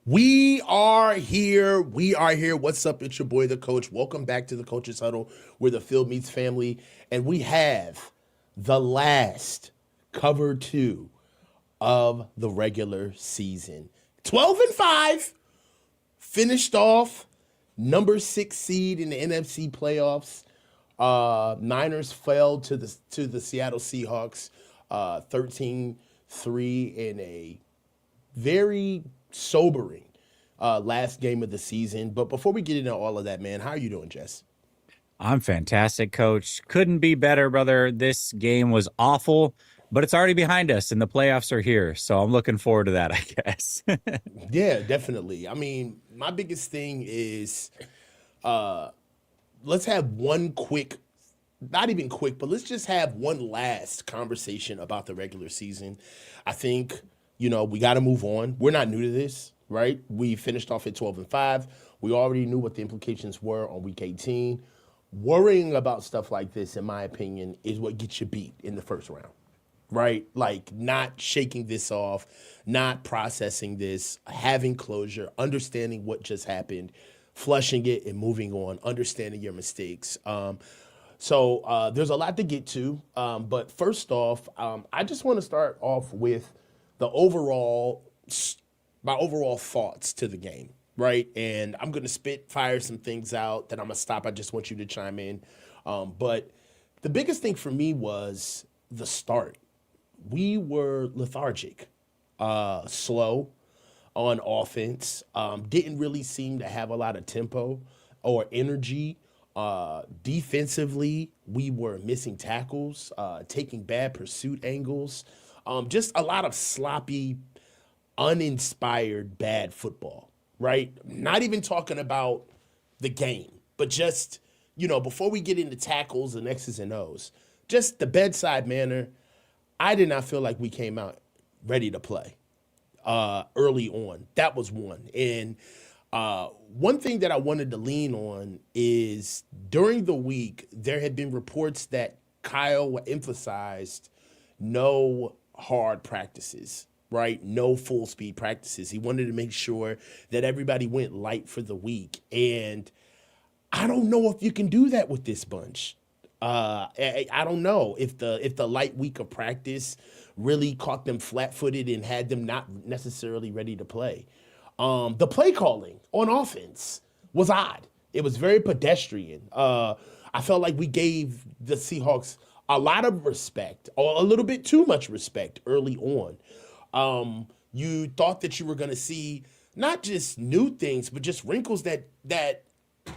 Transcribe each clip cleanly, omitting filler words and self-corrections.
We are here. We are here. What's up? It's your boy, the coach. Welcome back to the Coach's Huddle, where the field meets family. And we have the last cover two of the regular season. 12-5, finished off number 6 seed in the NFC playoffs. Niners fell to the Seattle Seahawks, 13-3 in a very sobering last game of the season. But before we get into all of that, man, how are you doing, Jess? I'm fantastic, coach. Couldn't be better, brother. This game was awful, but it's already behind us and the playoffs are here. So I'm looking forward to that, I guess. Yeah, definitely. I mean, my biggest thing is let's have one quick, not even quick, but let's just have one last conversation about the regular season. I think, we got to move on. We're not new to this, right? We finished off at 12-5. We already knew what the implications were on week 18. Worrying about stuff like this, in my opinion, is what gets you beat in the first round, right? Like not shaking this off, not processing this, having closure, understanding what just happened, flushing it and moving on, understanding your mistakes. So there's a lot to get to. But first off, I just want to start off with the my overall thoughts to the game, right? And I'm going to fire some things out, then I'm going to stop. I just want you to chime in. But the biggest thing for me was the start. We were lethargic, slow on offense, didn't really seem to have a lot of tempo or energy. Defensively, we were missing tackles, taking bad pursuit angles, just a lot of sloppy, uninspired, bad football, right? Not even talking about the game, but just, before we get into tackles and X's and O's, just the bedside manner. I did not feel like we came out ready to play early on. That was one. And one thing that I wanted to lean on is during the week, there had been reports that Kyle emphasized no hard practices, right? No full speed practices. He wanted to make sure that everybody went light for the week. And I don't know if you can do that with this bunch. I don't know if the light week of practice really caught them flat-footed and had them not necessarily ready to play. The play calling on offense was odd. It was very pedestrian. I felt like we gave the Seahawks a lot of respect, or a little bit too much respect early on. You thought that you were going to see not just new things, but just wrinkles that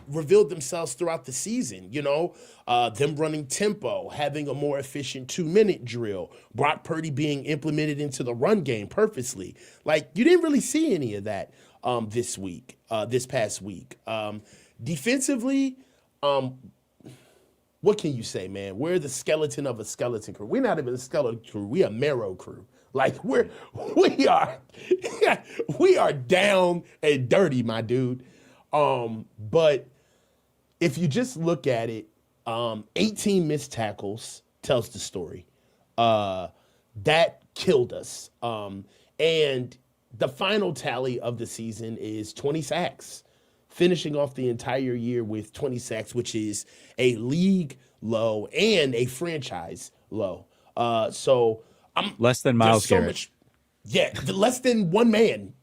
revealed themselves throughout the season. Them running tempo, having a more efficient 2-minute drill, Brock Purdy being implemented into the run game purposely. Like, you didn't really see any of that this past week. Defensively, what can you say, man? We're the skeleton of a skeleton crew. We're not even a skeleton crew. We a marrow crew. Like we are we are down and dirty, my dude. But if you just look at it, 18 missed tackles tells the story. That killed us. And the final tally of the season is 20 sacks, finishing off the entire year with 20 sacks, which is a league low and a franchise low. So Less than there's Miles so Garrett. much. Yeah, less than one man.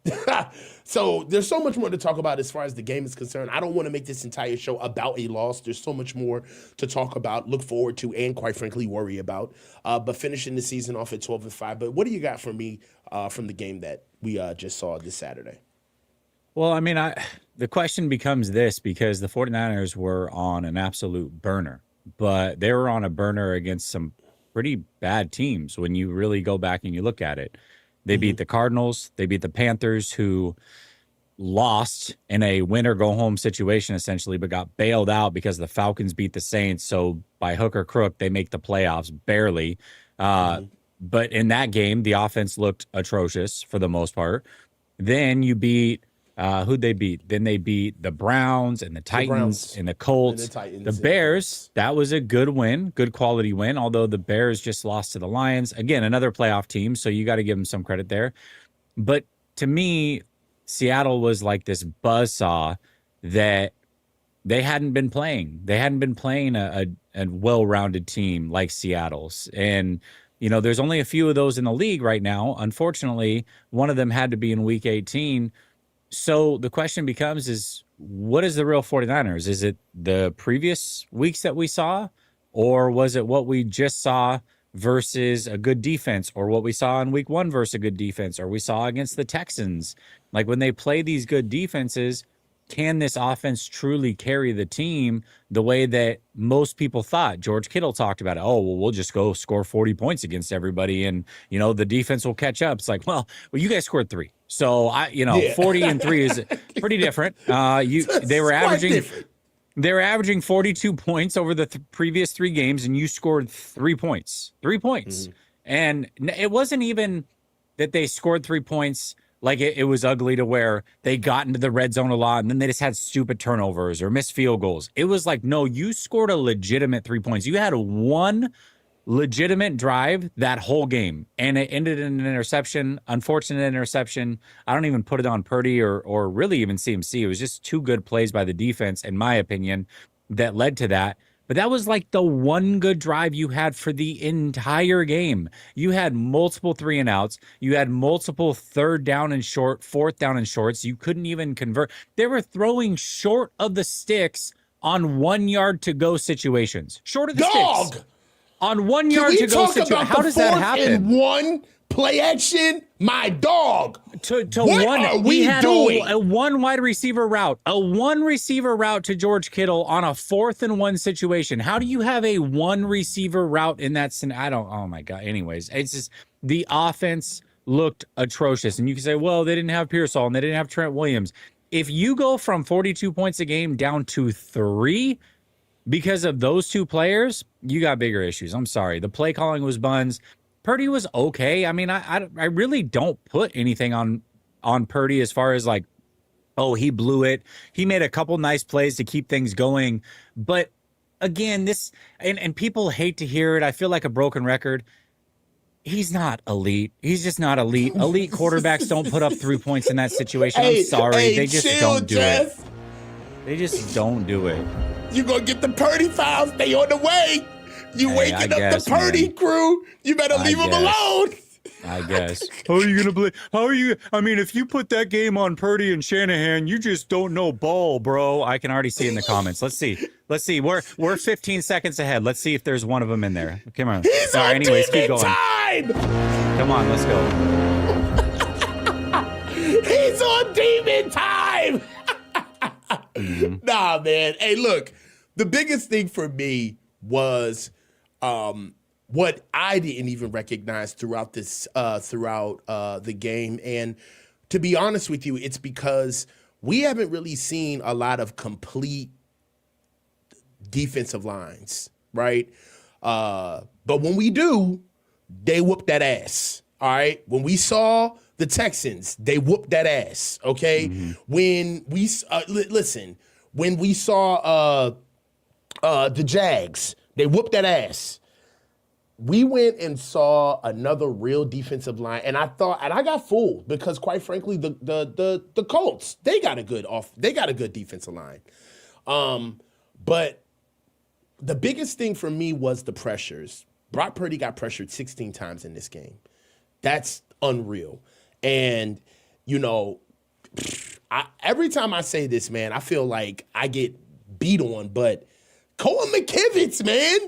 So there's so much more to talk about as far as the game is concerned. I don't want to make this entire show about a loss. There's so much more to talk about, look forward to, and quite frankly, worry about. But finishing the season off at 12-5. But what do you got for me from the game that we just saw this Saturday? Well, I mean, the question becomes this because the 49ers were on an absolute burner, but they were on a burner against some pretty bad teams when you really go back and you look at it. They beat the Cardinals. They beat the Panthers, who lost in a win or go home situation, essentially, but got bailed out because the Falcons beat the Saints. So by hook or crook, they make the playoffs barely. But in that game, the offense looked atrocious for the most part. Then you beat who'd they beat? Then they beat the Browns and the The Titans Browns and the and the Colts. The Titans and the Bears, Colts. that was a good win, good quality win, although the Bears just lost to the Lions. Again, another playoff team, so you got to give them some credit there. But to me, Seattle was like this buzzsaw that they hadn't been playing. They hadn't been playing a well-rounded team like Seattle's. And, there's only a few of those in the league right now. Unfortunately, one of them had to be in week 18. So the question becomes is what is the real 49ers? Is it the previous weeks that we saw, or was it what we just saw versus a good defense, or what we saw in week 1 versus a good defense, or we saw against the Texans? Like when they play these good defenses, can this offense truly carry the team the way that most people thought? George Kittle talked about it. Oh, well, we'll just go score 40 points against everybody and, the defense will catch up. It's like, well, you guys scored 3. So, 40 and 3 is pretty different. They were averaging 42 points over the previous 3 games, and you scored 3 points. 3 points. Mm-hmm. And it wasn't even that they scored 3 points like it was ugly to where they got into the red zone a lot and then they just had stupid turnovers or missed field goals. It was like, no, you scored a legitimate 3 points. You had one legitimate drive that whole game, and it ended in an interception, unfortunate interception. I don't even put it on Purdy or really even CMC. It was just 2 good plays by the defense, in my opinion, that led to that. But that was like the one good drive you had for the entire game. You had multiple 3-and-outs. You had multiple 3rd down and short, 4th down and shorts. You couldn't even convert. They were throwing short of the sticks on 1 yard to go situations. Short of the sticks. On 1 yard to go situation. How does that happen? And 1 play action, my dog. What are we doing? A 1 wide receiver route, a 1 receiver route to George Kittle on a 4th and 1 situation. How do you have a 1 receiver route in that? Oh my God. Anyways, it's just the offense looked atrocious. And you can say, well, they didn't have Pearsall and they didn't have Trent Williams. If you go from 42 points a game down to 3 because of those 2 players, you got bigger issues. I'm sorry. The play calling was buns. Purdy was okay. I mean, I really don't put anything on Purdy as far as like, oh, he blew it. He made a couple nice plays to keep things going. But again, this, and people hate to hear it. I feel like a broken record. He's not elite. He's just not elite. Elite quarterbacks don't put up 3 points in that situation. I'm sorry. They just don't do it. They just don't do it. You're going to get the Purdy files. They on the way. You waking up the Purdy crew. You better leave him alone. I guess. How are you going to believe? I mean, if you put that game on Purdy and Shanahan, you just don't know ball, bro. I can already see in the comments. Let's see. We're 15 seconds ahead. Let's see if there's one of them in there. Come on. He's on anyways, keep going. Time. Come on, let's go. He's on demon time. Mm-hmm. Nah, man. Hey, look, the biggest thing for me was what I didn't even recognize throughout the game. And to be honest with you, it's because we haven't really seen a lot of complete defensive lines, right? But when we do, they whoop that ass. All right. When we saw the Texans, they whooped that ass. Okay. Mm-hmm. When we listen, when we saw the Jags, they whooped that ass. We went and saw another real defensive line, and I got fooled because, quite frankly, the Colts, they got a good defensive line. But the biggest thing for me was the pressures. Brock Purdy got pressured 16 times in this game. That's unreal. And, every time I say this, man, I feel like I get beat on, but Cole McKivitz, man,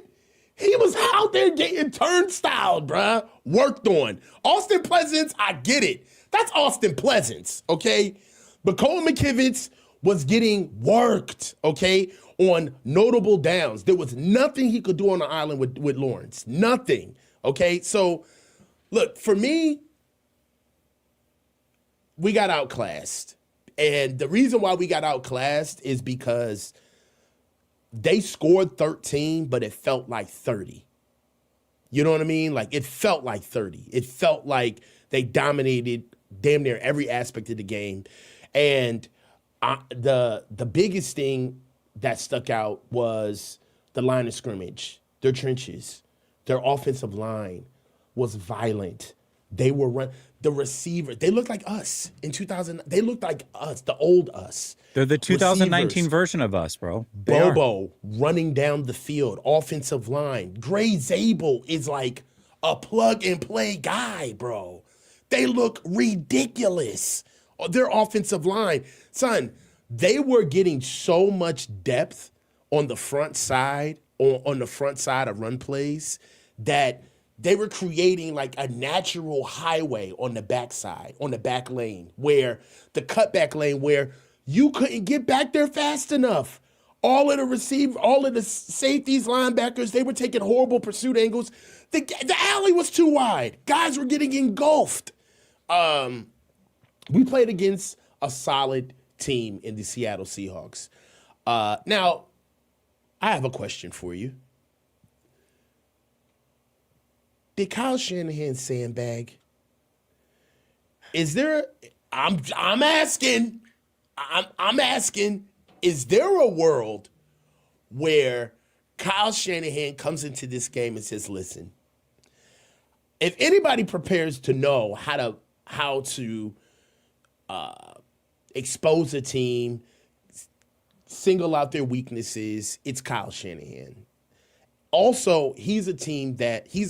he was out there getting turnstile, bruh, worked on. Austin Pleasance, I get it. That's Austin Pleasance, okay? But Cole McKivitz was getting worked, okay, on notable downs. There was nothing he could do on the island with Lawrence. Nothing, okay? So, look, for me, we got outclassed. And the reason why we got outclassed is because they scored 13, but it felt like 30. You know what I mean? Like, it felt like 30. It felt like they dominated damn near every aspect of the game. And the biggest thing that stuck out was the line of scrimmage, their trenches, their offensive line was violent. They were run the receiver. They looked like us in 2000. They looked like us, the old us. They're the 2019 Receivers, version of us, bro. They are. Bobo running down the field, offensive line. Gray Zabel is like a plug and play guy, bro. They look ridiculous. Their offensive line, son, they were getting so much depth on the front side, on the front side of run plays, that they were creating like a natural highway on the backside, on the back lane, where the cutback lane where you couldn't get back there fast enough. All of the safeties, linebackers, they were taking horrible pursuit angles. The alley was too wide. Guys were getting engulfed. We played against a solid team in the Seattle Seahawks. Now, I have a question for you. Did Kyle Shanahan sandbag? Is there? I'm asking. I'm asking. Is there a world where Kyle Shanahan comes into this game and says, "Listen, if anybody prepares to know how to expose a team, single out their weaknesses, it's Kyle Shanahan." Also, he's a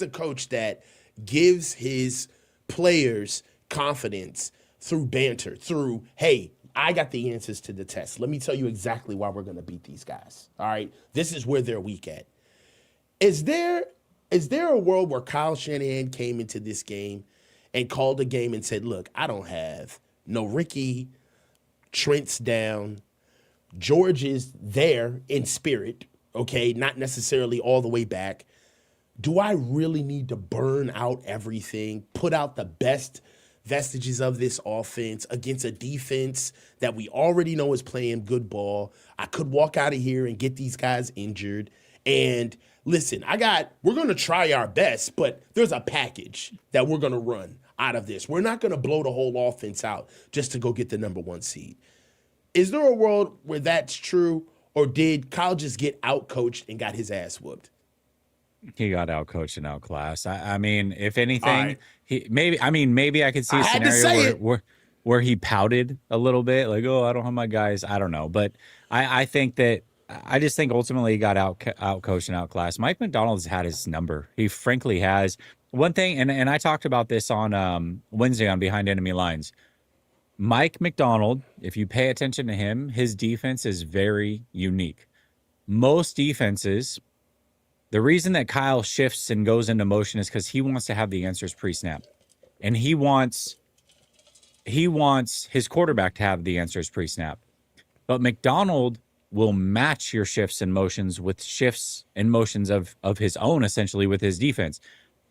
coach that gives his players confidence through banter, through, hey, I got the answers to the test. Let me tell you exactly why we're going to beat these guys. All right. This is where they're weak at. Is there a world where Kyle Shanahan came into this game and called a game and said, look, I don't have no Ricky, Trent's down, George is there in spirit, okay, not necessarily all the way back. Do I really need to burn out everything, put out the best vestiges of this offense against a defense that we already know is playing good ball? I could walk out of here and get these guys injured. And listen, we're going to try our best, but there's a package that we're going to run out of this. We're not going to blow the whole offense out just to go get the number one seed. Is there a world where that's true, or did Kyle just get outcoached and got his ass whooped? He got outcoached and outclassed. I mean, if anything, right. maybe I could see a scenario where he pouted a little bit, like, oh, I don't have my guys. I don't know. But I think that I just think ultimately he got outcoached and outclassed. Mike McDonald's had his number. He frankly has. One thing, and I talked about this on Wednesday on Behind Enemy Lines. Mike McDonald, if you pay attention to him, his defense is very unique. Most defenses, the reason that Kyle shifts and goes into motion is because he wants to have the answers pre-snap. And he wants his quarterback to have the answers pre-snap. But McDonald will match your shifts and motions with shifts and motions of his own, essentially, with his defense.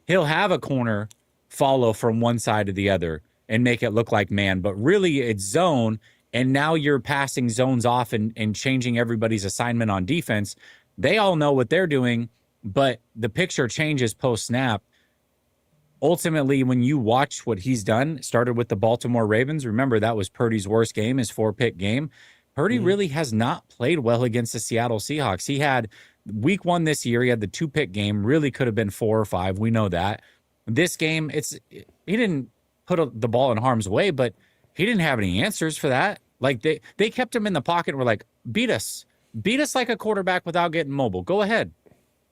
He'll have a corner follow from one side to the other and make it look like man, but really it's zone, and now you're passing zones off and changing everybody's assignment on defense. They all know what they're doing, but the picture changes post-snap. Ultimately, when you watch what he's done, started with the Baltimore Ravens. Remember, that was Purdy's worst game, his 4-pick game. Purdy really has not played well against the Seattle Seahawks. He had week 1 this year. He had the 2-pick game, really could have been 4 or 5. We know that. This game, he didn't put the ball in harm's way, but he didn't have any answers for that. Like they kept him in the pocket and were like, beat us like a quarterback without getting mobile. Go ahead.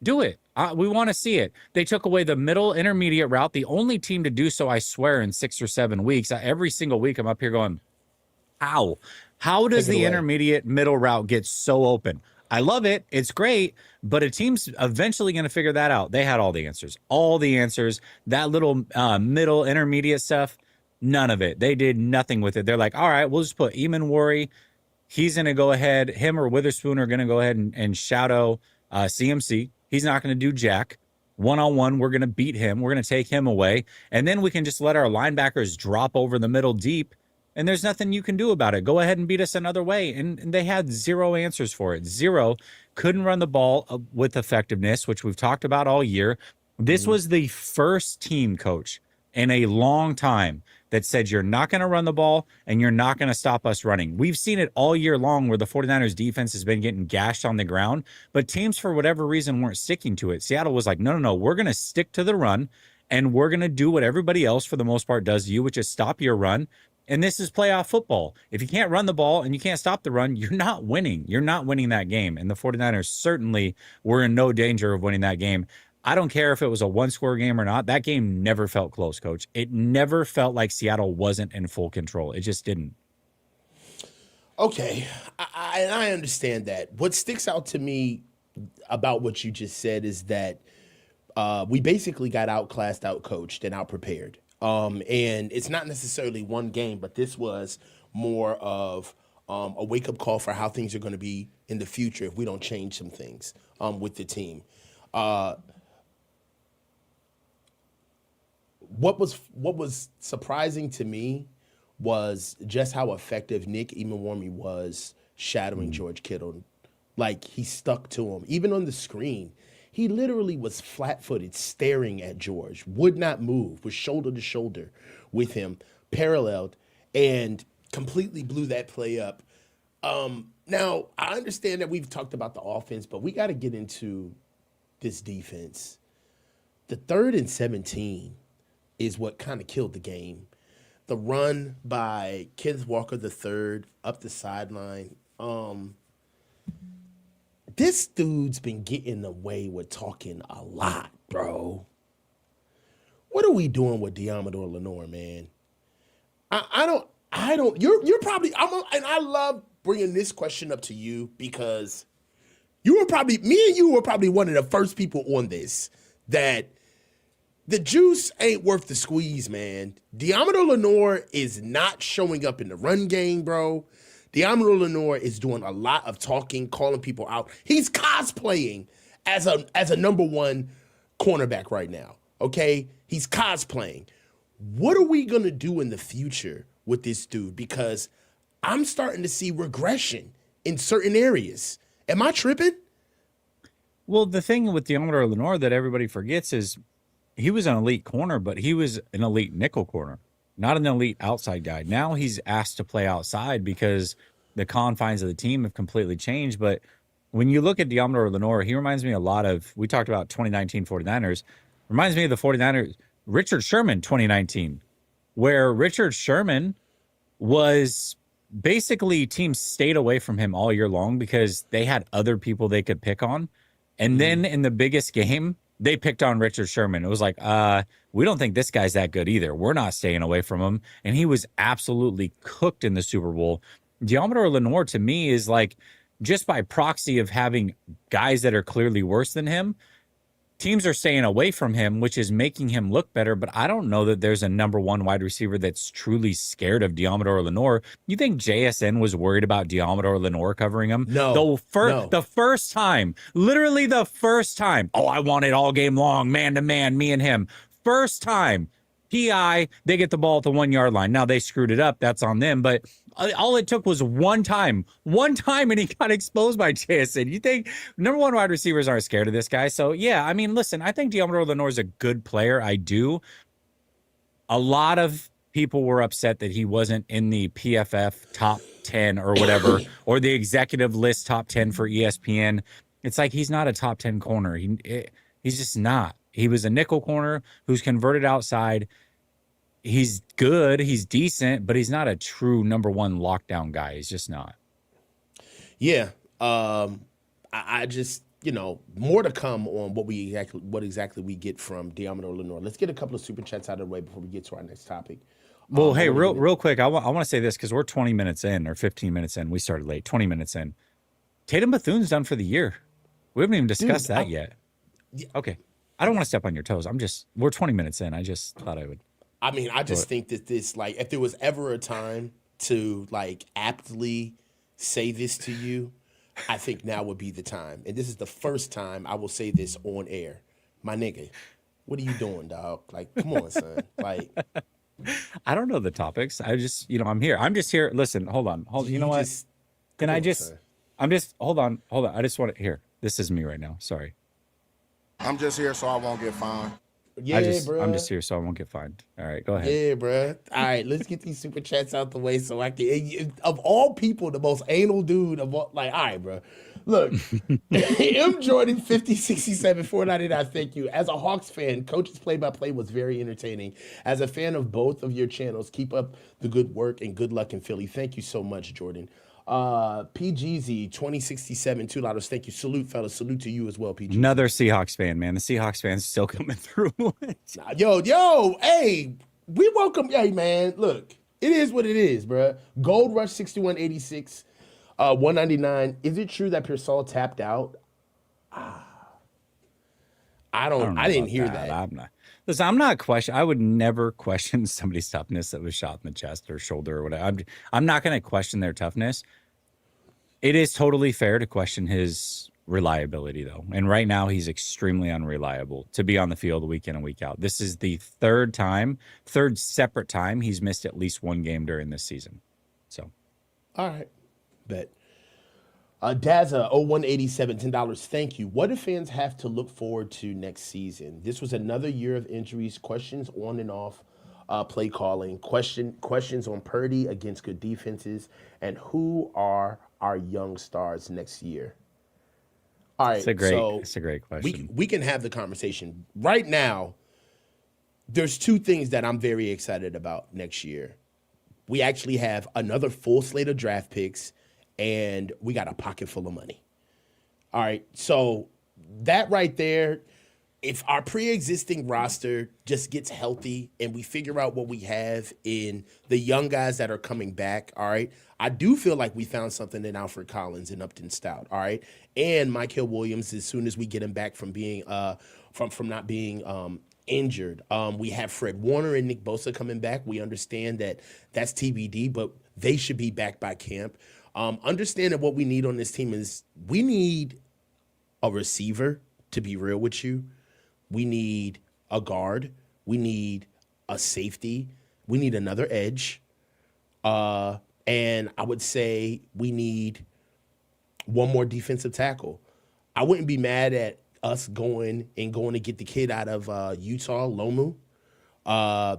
Do it. We want to see it. They took away the middle intermediate route. The only team to do so, I swear, in 6 or 7 weeks. Every single week I'm up here going, how? How does the intermediate middle route get so open? I love it. It's great. But a team's eventually going to figure that out. They had all the answers. All the answers. That little middle intermediate stuff, none of it. They did nothing with it. They're like, all right, we'll just put Eamon Worry. He's going to go ahead. Him or Witherspoon are going to go ahead and shadow CMC. He's not going to do jack. One-on-one, we're going to beat him. We're going to take him away. And then we can just let our linebackers drop over the middle deep, and there's nothing you can do about it. Go ahead and beat us another way. And they had zero answers for it. Zero. Couldn't run the ball with effectiveness, which we've talked about all year. This was the first team, coach, in a long time that said you're not going to run the ball and you're not going to stop us running. We've seen it all year long where the 49ers defense has been getting gashed on the ground, but teams, for whatever reason, weren't sticking to it. Seattle was like, no, we're going to stick to the run, and we're going to do what everybody else for the most part does to you, which is stop your run. And this is playoff football. If you can't run the ball and you can't stop the run, you're not winning. You're not winning that game. And the 49ers certainly were in no danger of winning that game. I don't care if it was a one-score game or not. That game never felt close, Coach. It never felt like Seattle wasn't in full control. It just didn't. Okay, I understand that. What sticks out to me about what you just said is that we basically got outclassed, outcoached, and outprepared. And it's not necessarily one game, but this was more of a wake-up call for how things are going to be in the future if we don't change some things with the team. What was surprising to me was just how effective Nick Emenwarmi was shadowing George Kittle. Like, he stuck to him. Even on the screen, he literally was flat-footed, staring at George, would not move, was shoulder to shoulder with him, paralleled, and completely blew that play up. Now, I understand that we've talked about the offense, but we got to get into this defense. The 3rd and 17 is what kind of killed the game. The run by Kenneth Walker III up the sideline. This dude's been getting away with talking a lot, bro. What are we doing with Diamador Lenor, man? I don't. You're probably. And I love bringing this question up to you because me and you were probably one of the first people on this that. The juice ain't worth the squeeze, man. Diamador Lenor is not showing up in the run game, bro. Diamador Lenor is doing a lot of talking, calling people out. He's cosplaying as a number one cornerback right now, okay? He's cosplaying. What are we going to do in the future with this dude? Because I'm starting to see regression in certain areas. Am I tripping? Well, the thing with Diamador Lenor that everybody forgets is he was an elite corner, but he was an elite nickel corner, not an elite outside guy. Now he's asked to play outside because the confines of the team have completely changed. But when you look at Diamador Lenor, he reminds me a lot of, we talked about 2019 49ers, reminds me of the 49ers, Richard Sherman 2019, where Richard Sherman was basically teams stayed away from him all year long because they had other people they could pick on. And then in the biggest game, they picked on Richard Sherman. It was like, we don't think this guy's that good either. We're not staying away from him. And he was absolutely cooked in the Super Bowl. Diamador Lenor, to me, is like, just by proxy of having guys that are clearly worse than him, teams are staying away from him, which is making him look better. But I don't know that there's a number one wide receiver that's truly scared of Diamador Lenor. You think JSN was worried about Diamador Lenor covering him? No. The first time, literally the first time. Oh, I want it all game long, man to man, me and him. First time. PI, they get the ball at the 1 yard line. Now they screwed it up. That's on them. But all it took was one time, and he got exposed by JSN. You think number one wide receivers aren't scared of this guy? So, yeah, I mean, listen, I think Diamador Lenor is a good player. I do. A lot of people were upset that he wasn't in the PFF top 10 or whatever, or the executive list top 10 for ESPN. It's like he's not a top 10 corner. He's just not. He was a nickel corner who's converted outside. He's good. He's decent, but he's not a true number one lockdown guy. He's just not. Yeah. I just, more to come on what exactly we get from Diamador Lenor. Let's get a couple of super chats out of the way before we get to our next topic. Well, hey, real quick, I want to say this because we're 20 minutes in or 15 minutes in. We started late, 20 minutes in. Tatum Bethune's done for the year. We haven't even discussed that yet. Yeah. Okay. I don't want to step on your toes. We're 20 minutes in. I just thought I would. I mean, I just think that this, like, if there was ever a time to, like, aptly say this to you, I think now would be the time. And this is the first time I will say this on air. My nigga, what are you doing, dog? Like, come on, son. Like, I don't know the topics. I just, I'm here. I'm just here. Listen, hold on. You know what? Hold on. I just want to, here. This is me right now. Sorry. I'm just here so I won't get fined. Yeah, bro. I'm just here so I won't get fined. All right, go ahead. Yeah, bro. All right, let's get these super chats out the way so I can. Of all people, the most anal dude of all. Like, all right, bro. Look, M Jordan 5067 499. Thank you. As a Hawks fan, Coach's play-by-play was very entertaining. As a fan of both of your channels, keep up the good work and good luck in Philly. Thank you so much, Jordan. PGZ 2067 $2. Thank you. Salute, fellas. Salute to you as well, PGZ. Another Seahawks fan, man. The Seahawks fans still coming through. Yo, hey, we welcome. Hey, man, look, it is what it is, bro. Gold Rush 6186. 199. Is it true that Pearsall tapped out? I didn't hear that. I'm not questioning. I would never question somebody's toughness that was shot in the chest or shoulder or whatever. I'm not going to question their toughness. It is totally fair to question his reliability, though. And right now, he's extremely unreliable to be on the field week in and week out. This is the third separate time he's missed at least one game during this season. So, all right. Bet. Daza 0187 $10. Thank you. What do fans have to look forward to next season? This was another year of injuries, questions on and off play calling, questions on Purdy against good defenses, and who are our young stars next year? All right, it's a great question. We can have the conversation right now. There's two things that I'm very excited about next year. We actually have another full slate of draft picks, and we got a pocket full of money. All right, so that right there, if our pre-existing roster just gets healthy and we figure out what we have in the young guys that are coming back, all right, I do feel like we found something in Alfred Collins and Upton Stout, all right, and Mykel Williams as soon as we get him back from being from not being injured. We have Fred Warner and Nick Bosa coming back. We understand that that's TBD, but they should be back by camp. Understand that what we need on this team is we need a receiver, to be real with you. We need a guard. We need a safety. We need another edge. And I would say we need one more defensive tackle. I wouldn't be mad at us going to get the kid out of Utah, Lomu.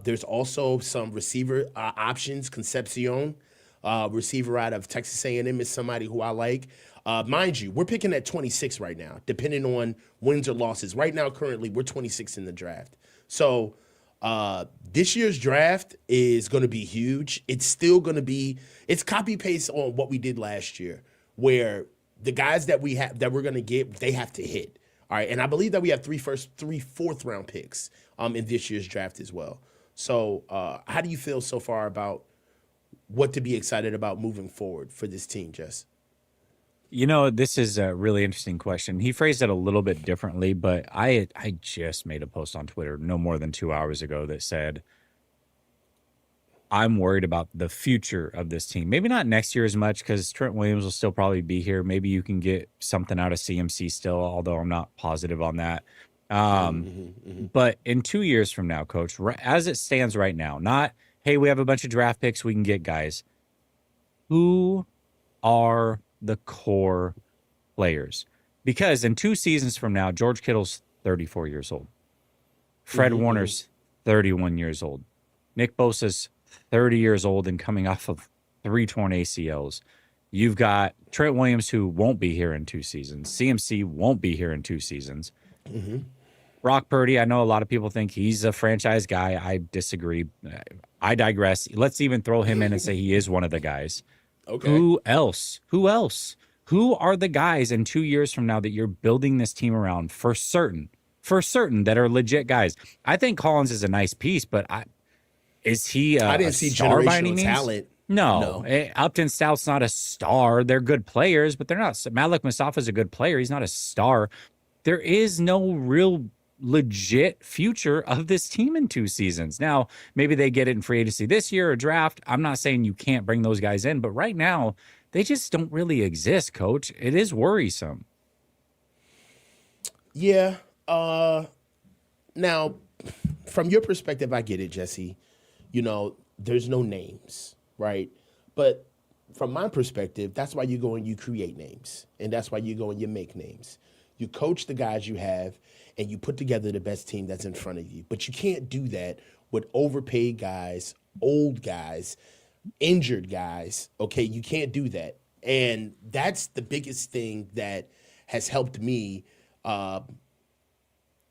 There's also some receiver options. Concepcion, receiver out of Texas A&M, is somebody who I like. Mind you, we're picking at 26 right now, depending on wins or losses. Right now, currently, we're 26 in the draft. So this year's draft is going to be huge. It's still going to be – it's copy-paste on what we did last year, where the guys that we're going to get, they have to hit. All right, and I believe that we have three fourth-round picks in this year's draft as well. So how do you feel so far about what to be excited about moving forward for this team, Jess? You know, this is a really interesting question. He phrased it a little bit differently, but I just made a post on Twitter no more than 2 hours ago that said, I'm worried about the future of this team. Maybe not next year as much because Trent Williams will still probably be here. Maybe you can get something out of CMC still, although I'm not positive on that. But in 2 years from now, Coach, as it stands right now, not, hey, we have a bunch of draft picks, we can get guys. Who are the core players? Because in 2 seasons from now, George Kittle's 34 years old. Fred Warner's 31 years old. Nick Bosa's 30 years old and coming off of 3 torn ACLs. You've got Trent Williams, who won't be here in 2 seasons. CMC won't be here in 2 seasons. Brock Purdy, I know a lot of people think he's a franchise guy. I disagree. I digress. Let's even throw him in and say he is one of the guys. Okay. Who else? Who are the guys in 2 years from now that you're building this team around for certain that are legit guys? I think Collins is a nice piece, but is he I didn't see star by any generational means? talent. No. Upton Stout's not a star. They're good players, but they're not. Malik Mustafa's a good player. He's not a star. There is no real legit future of this team in 2 seasons. Now, maybe they get it in free agency this year or draft. I'm not saying you can't bring those guys in, but right now, they just don't really exist, Coach. It is worrisome. Yeah. Now, from your perspective, I get it, Jesse. You know, there's no names, right? But from my perspective, that's why you go and you create names. And that's why you go and you make names. You coach the guys you have, and you put together the best team that's in front of you. But you can't do that with overpaid guys, old guys, injured guys. Okay, you can't do that. And that's the biggest thing that has helped me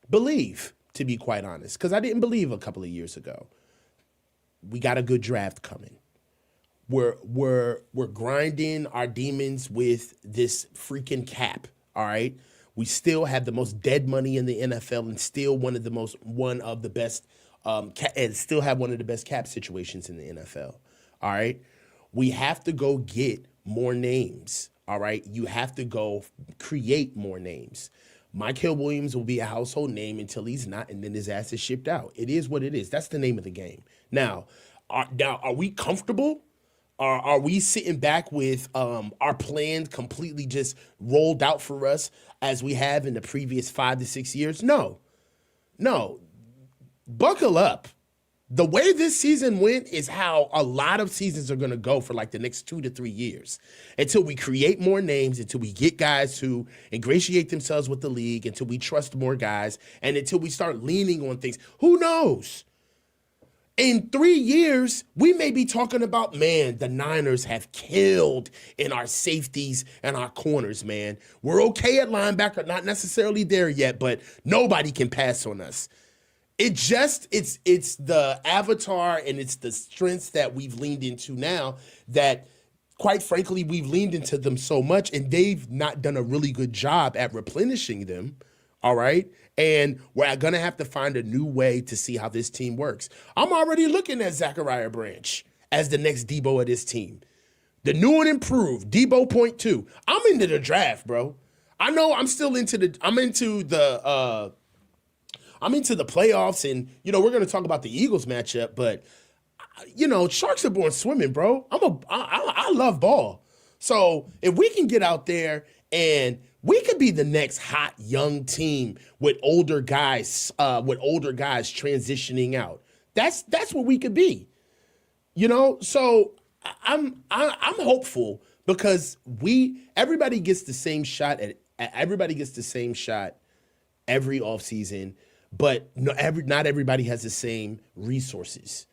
believe, to be quite honest, because I didn't believe a couple of years ago. We got a good draft coming. We're grinding our demons with this freaking cap. All right. We still have the most dead money in the NFL and still one of the best and still have one of the best cap situations in the NFL. All right. We have to go get more names. All right. You have to go create more names. Mike Williams will be a household name until he's not, and then his ass is shipped out. It is what it is. That's the name of the game. Now, are we comfortable? Are we sitting back with our plan completely just rolled out for us as we have in the previous 5 to 6 years? No. Buckle up. The way this season went is how a lot of seasons are going to go for like the next 2 to 3 years until we create more names, until we get guys who ingratiate themselves with the league, until we trust more guys, and until we start leaning on things. Who knows? In 3 years, we may be talking about, man, the Niners have killed in our safeties and our corners, man. We're okay at linebacker, not necessarily there yet, but nobody can pass on us. It's the avatar and it's the strengths that we've leaned into now that, quite frankly, we've leaned into them so much and they've not done a really good job at replenishing them. All right. And we're going to have to find a new way to see how this team works. I'm already looking at Zachariah Branch as the next Debo of this team. The new and improved Debo point 2. I'm into the draft, bro. I know I'm still into the playoffs, and we're going to talk about the Eagles matchup, but sharks are born swimming, bro. I love ball. So if we can get out there and we could be the next hot young team with older guys transitioning out. That's what we could be. So I'm hopeful because everybody gets the same shot every offseason, but not everybody has the same resources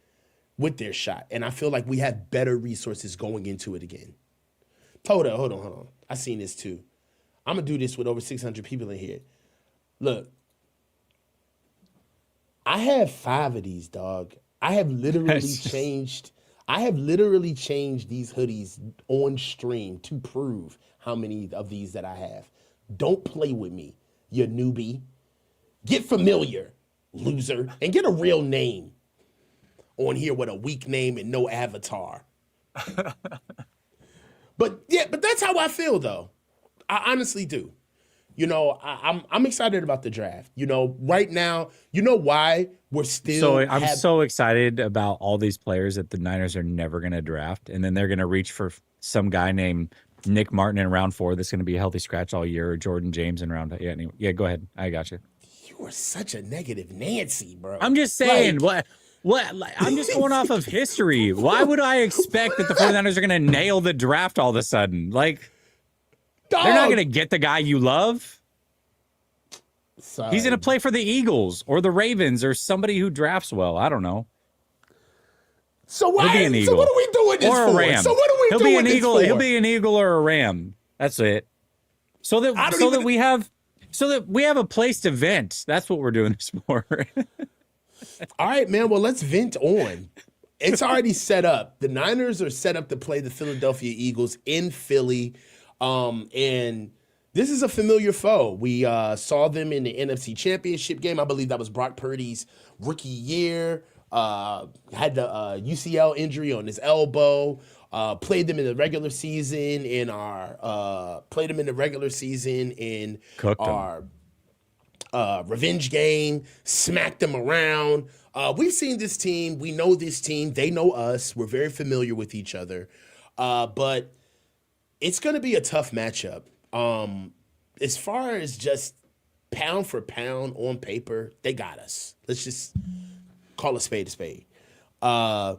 with their shot. And I feel like we have better resources going into it again. Hold on. I seen this too. I'm going to do this with over 600 people in here. Look, I have 5 of these, dog. I have literally changed these hoodies on stream to prove how many of these that I have. Don't play with me, you newbie. Get familiar, loser, and get a real name on here with a weak name and no avatar. But that's how I feel, though. I honestly do. I'm excited about the draft. Right now, why we're still. So I'm so excited about all these players that the Niners are never going to draft, and then they're going to reach for some guy named Nick Martin in round 4 that's going to be a healthy scratch all year, or Jordan James in round. Yeah, go ahead. I got you. You are such a negative Nancy, bro. I'm just saying, what? I'm just going off of history. Why would I expect that the 49ers are going to nail the draft all of a sudden? Like, they're not going to get the guy you love. Sorry. He's going to play for the Eagles or the Ravens or somebody who drafts well. I don't know. So what are we doing this or a for? Ram. So what are we doing this for? He'll be an Eagle or a Ram. That's it. So that we have a place to vent. That's what we're doing this for. All right, man. Well, let's vent on. It's already set up. The Niners are set up to play the Philadelphia Eagles in Philly. And this is a familiar foe. We saw them in the NFC Championship game. I believe that was Brock Purdy's rookie year. Had the UCL injury on his elbow. Played them in the regular season in our revenge game. Smacked them around. We've seen this team. We know this team. They know us. We're very familiar with each other. But it's going to be a tough matchup. As far as just pound for pound on paper, they got us. Let's just call a spade a spade. I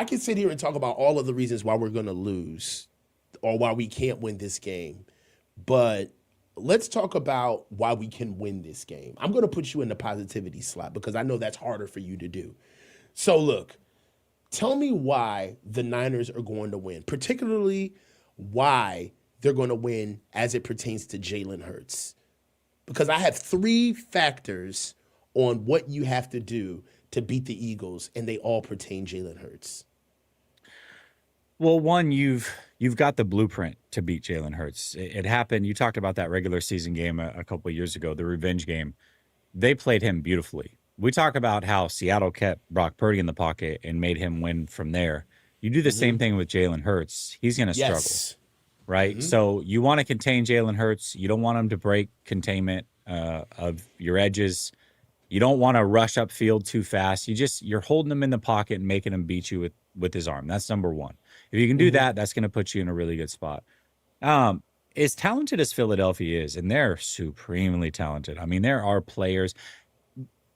can sit here and talk about all of the reasons why we're going to lose or why we can't win this game. But let's talk about why we can win this game. I'm going to put you in the positivity slot because I know that's harder for you to do. So look, Tell me why the Niners are going to win, particularly why they're going to win as it pertains to Jalen Hurts. Because I have three factors on what you have to do to beat the Eagles, and they all pertain Jalen Hurts. Well, one, you've got the blueprint to beat Jalen Hurts. It happened. You talked about that regular season game a couple of years ago, the revenge game. They played him beautifully. We talk about how Seattle kept Brock Purdy in the pocket and made him win from there. You do the same thing with Jalen Hurts. He's going to struggle, right? So you want to contain Jalen Hurts. You don't want him to break containment of your edges. You don't want to rush upfield too fast. You're holding him in the pocket and making him beat you with his arm. That's number one. If you can do that, that's going to put you in a really good spot. As talented as Philadelphia is, and they're supremely talented. I mean, there are players.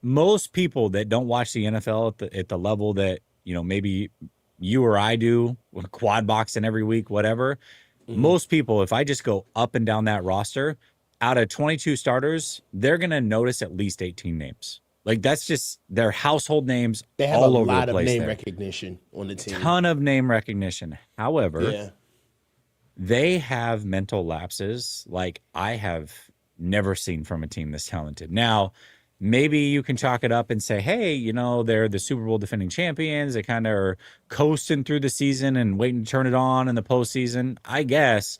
Most people that don't watch the NFL at the level that, maybe you or I do, quad boxing every week, whatever. Most people, if I just go up and down that roster, out of 22 starters, they're going to notice at least 18 names. Like, that's just their household names. They have all a over lot the of place name there. recognition on the team. Ton of name recognition. However, Yeah. they have mental lapses like I have never seen from a team this talented. Now, maybe you can chalk it up and say, hey, they're the Super Bowl defending champions. They kind of are coasting through the season and waiting to turn it on in the postseason, I guess.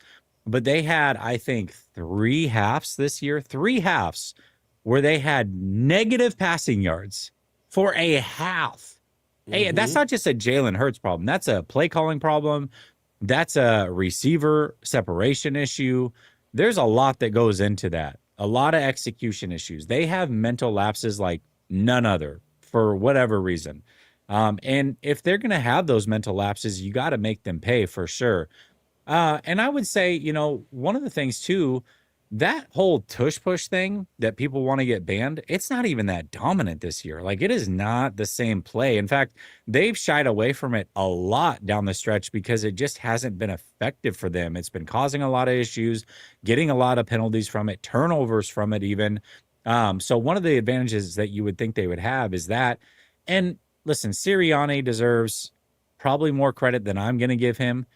But they had, I think, 3 halves this year, 3 halves where they had negative passing yards for a half. Hey, that's not just a Jalen Hurts problem. That's a play calling problem. That's a receiver separation issue. There's a lot that goes into that. A lot of execution issues. They have mental lapses like none other for whatever reason. And if they're going to have those mental lapses, you got to make them pay for sure. And I would say, one of the things too, that whole tush push thing that people want to get banned, it's not even that dominant this year. Like, it is not the same play. In fact, they've shied away from it a lot down the stretch because it just hasn't been effective for them. It's been causing a lot of issues, getting a lot of penalties from it, turnovers from it even. So one of the advantages that you would think they would have is that. And listen, Sirianni deserves probably more credit than I'm going to give him.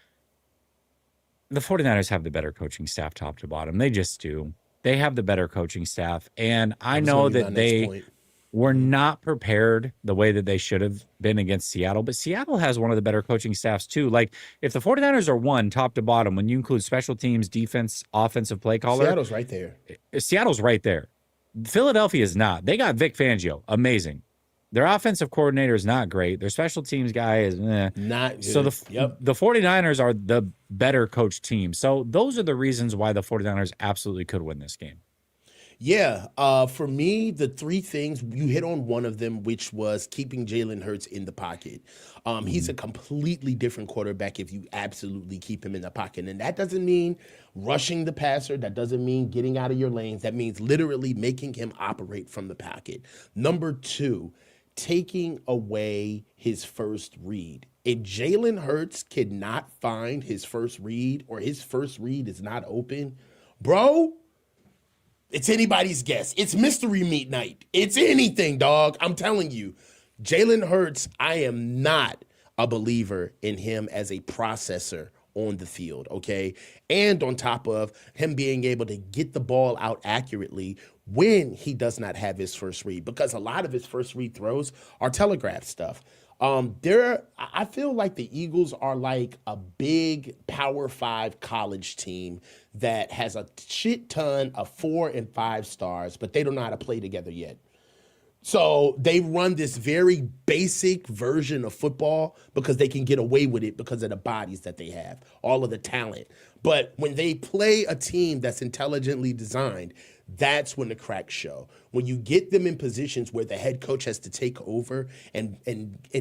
The 49ers have the better coaching staff top to bottom. They just do. They have the better coaching staff. And I know that they were not prepared the way that they should have been against Seattle. But Seattle has one of the better coaching staffs too. Like, if the 49ers are one top to bottom, when you include special teams, defense, offensive play caller. Seattle's right there. Seattle's right there. Philadelphia is not. They got Vic Fangio. Amazing. Their offensive coordinator is not great. Their special teams guy is not good. So the 49ers are the better coach team. So those are the reasons why the 49ers absolutely could win this game. Yeah. For me, the 3 things, you hit on one of them, which was keeping Jalen Hurts in the pocket. He's a completely different quarterback if you absolutely keep him in the pocket. And that doesn't mean rushing the passer. That doesn't mean getting out of your lanes. That means literally making him operate from the pocket. Number 2, taking away his first read. If Jalen Hurts cannot find his first read, or his first read is not open, bro, it's anybody's guess. It's mystery meat night. It's anything, dog. I'm telling you. Jalen Hurts, I am not a believer in him as a processor on the field, okay? And on top of him being able to get the ball out accurately when he does not have his first read, because a lot of his first read throws are telegraph stuff. I feel like the Eagles are like a big Power 5 college team that has a shit ton of 4 and 5 stars, but they don't know how to play together yet. So they run this very basic version of football because they can get away with it because of the bodies that they have, all of the talent. But when they play a team that's intelligently designed, that's when the cracks show. When you get them in positions where the head coach has to take over and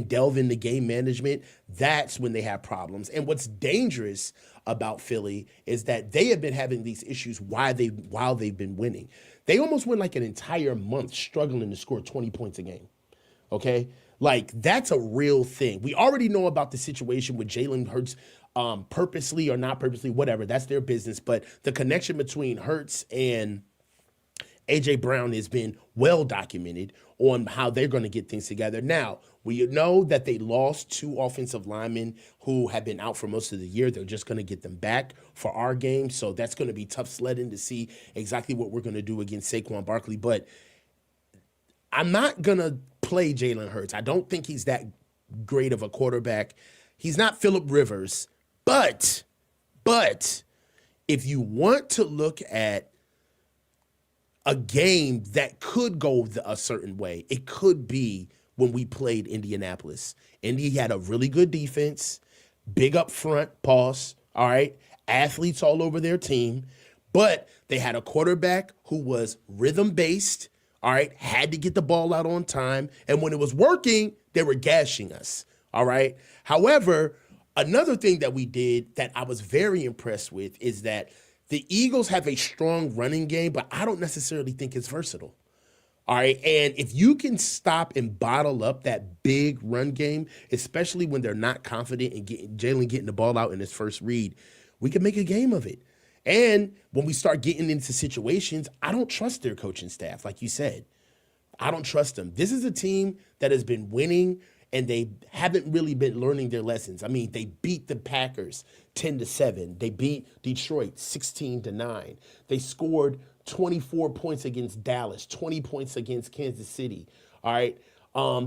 delve into game management, that's when they have problems. And what's dangerous about Philly is that they have been having these issues while they've been winning. They almost went like an entire month struggling to score 20 points a game, okay? Like, that's a real thing. We already know about the situation with Jalen Hurts, purposely or not purposely, whatever. That's their business. But the connection between Hurts and A.J. Brown has been well documented on how they're going to get things together. Now, we know that they lost 2 offensive linemen who have been out for most of the year. They're just going to get them back for our game. So that's going to be tough sledding to see exactly what we're going to do against Saquon Barkley. But I'm not going to play Jalen Hurts. I don't think he's that great of a quarterback. He's not Phillip Rivers. But if you want to look at a game that could go a certain way, it could be when we played Indianapolis. Indy had a really good defense, big up front, pause, all right, athletes all over their team, but they had a quarterback who was rhythm-based, all right, had to get the ball out on time, and when it was working, they were gashing us, all right? However, another thing that we did that I was very impressed with is that the Eagles have a strong running game, but I don't necessarily think it's versatile. All right. And if you can stop and bottle up that big run game, especially when they're not confident in Jaylen getting the ball out in his first read, we can make a game of it. And when we start getting into situations, I don't trust their coaching staff, like you said. I don't trust them. This is a team that has been winning, and they haven't really been learning their lessons. I mean, they beat the Packers 10-7. They beat Detroit 16-9. They scored 24 points against Dallas, 20 points against Kansas City. All right.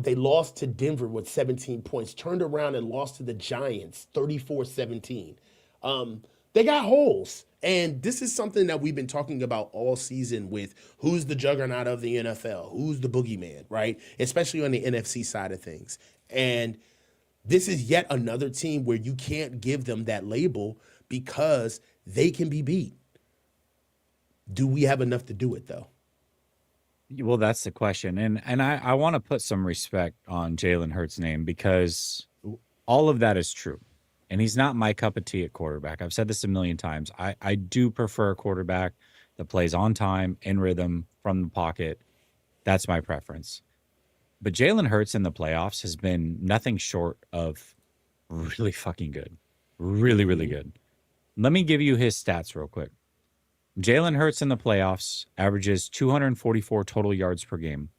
They lost to Denver with 17 points, turned around and lost to the Giants 34-17. They got holes. And this is something that we've been talking about all season with who's the juggernaut of the NFL, who's the boogeyman, right? Especially on the NFC side of things. And this is yet another team where you can't give them that label because they can be beat. Do we have enough to do it, though? Well, that's the question. And I want to put some respect on Jalen Hurts' name because all of that is true. And he's not my cup of tea at quarterback. I've said this a million times. I do prefer a quarterback that plays on time, in rhythm, from the pocket. That's my preference. But Jalen Hurts in the playoffs has been nothing short of really fucking good. Really, really good. Let me give you his stats real quick. Jalen Hurts in the playoffs averages 244 total yards per game.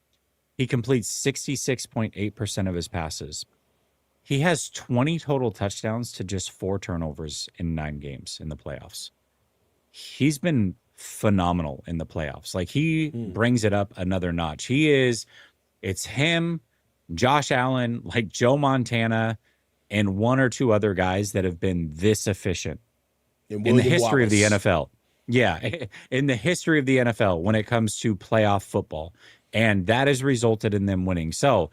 He completes 66.8% of his passes. He has 20 total touchdowns to just 4 turnovers in 9 games in the playoffs. He's been phenomenal in the playoffs. Like, he brings it up another notch. It's him, Josh Allen, like Joe Montana, and 1 or 2 other guys that have been this efficient in the history of the NFL. Yeah, in the history of the NFL when it comes to playoff football. And that has resulted in them winning. So,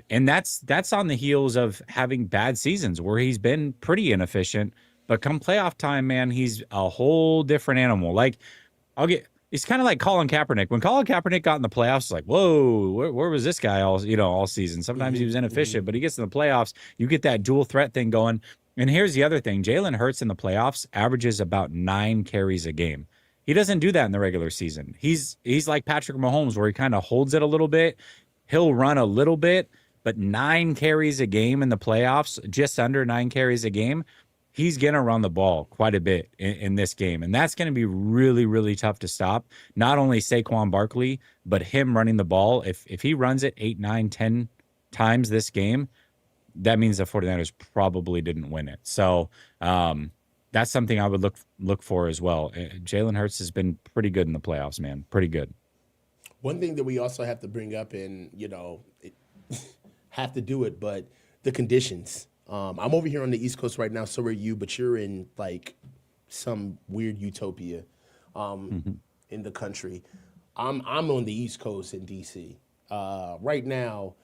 that's on the heels of having bad seasons where he's been pretty inefficient. But come playoff time, man, he's a whole different animal. Like, it's kind of like Colin Kaepernick. When Colin Kaepernick got in the playoffs, it's like, whoa, where was this guy all season? Sometimes he was inefficient, but he gets in the playoffs, you get that dual threat thing going. And here's the other thing. Jalen Hurts in the playoffs averages about 9 carries a game. He doesn't do that in the regular season. He's like Patrick Mahomes, where he kind of holds it a little bit. He'll run a little bit, but 9 carries a game in the playoffs, just under 9 carries a game, he's going to run the ball quite a bit in this game. And that's going to be really, really tough to stop. Not only Saquon Barkley, but him running the ball. If he runs it 8, 9, 10 times this game, that means the 49ers probably didn't win it. So that's something I would look for as well. Jalen Hurts has been pretty good in the playoffs, man. Pretty good. One thing that we also have to bring up, and, have to do it, but the conditions. I'm over here on the East Coast right now, so are you, but you're in, like, some weird utopia in the country. I'm on the East Coast in D.C. Right now,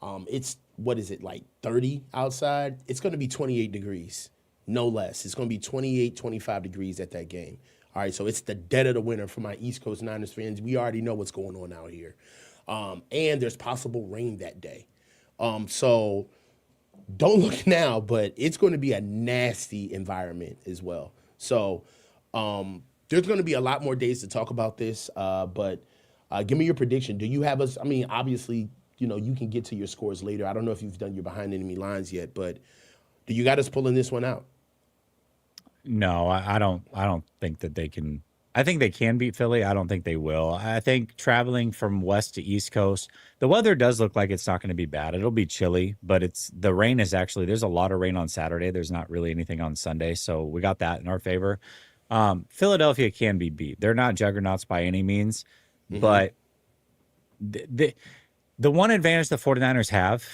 it's, what is it, like 30 outside? It's going to be 28 degrees, no less. It's going to be 28, 25 degrees at that game. All right, so it's the dead of the winter for my East Coast Niners fans. We already know what's going on out here. And there's possible rain that day. So don't look now, but it's going to be a nasty environment as well. So there's going to be a lot more days to talk about this, but give me your prediction. Do you have us? I mean, obviously, you can get to your scores later. I don't know if you've done your behind enemy lines yet, but do you got us pulling this one out? No, I don't think that they can I think they can beat Philly. I don't think they will. I think traveling from west to east coast, the weather does look like it's not going to be bad. It'll be chilly, but the rain is actually, there's a lot of rain on Saturday. There's not really anything on Sunday. So we got that in our favor. Philadelphia can be beat. They're not juggernauts by any means, but the one advantage the 49ers have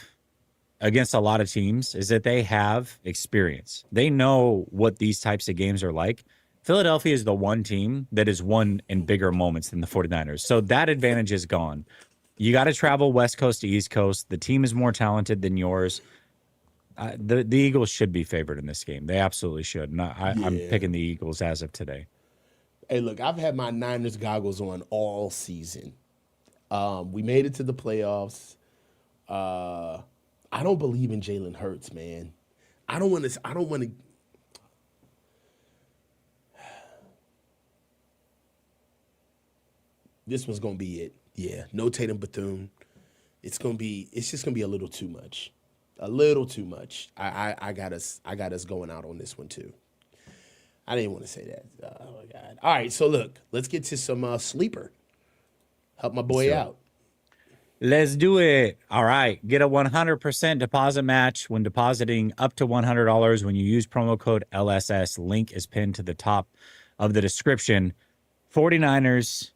against a lot of teams is that they have experience. They know what these types of games are like. Philadelphia is the one team that has won in bigger moments than the 49ers. So that advantage is gone. You got to travel West Coast to East Coast. The team is more talented than yours. The Eagles should be favored in this game. They absolutely should. And I'm picking the Eagles as of today. Hey, look, I've had my Niners goggles on all season. We made it to the playoffs. I don't believe in Jalen Hurts, man. I don't want to. This one's gonna be it. Yeah, no Tatum Bethune. It's just gonna be a little too much. A little too much. I got us going out on this one too. I didn't want to say that. Oh my God. All right, so look, let's get to some sleeper. Help my boy out. Let's do it. All right. Get a 100% deposit match when depositing up to $100 when you use promo code LSS. Link is pinned to the top of the description. 49ers,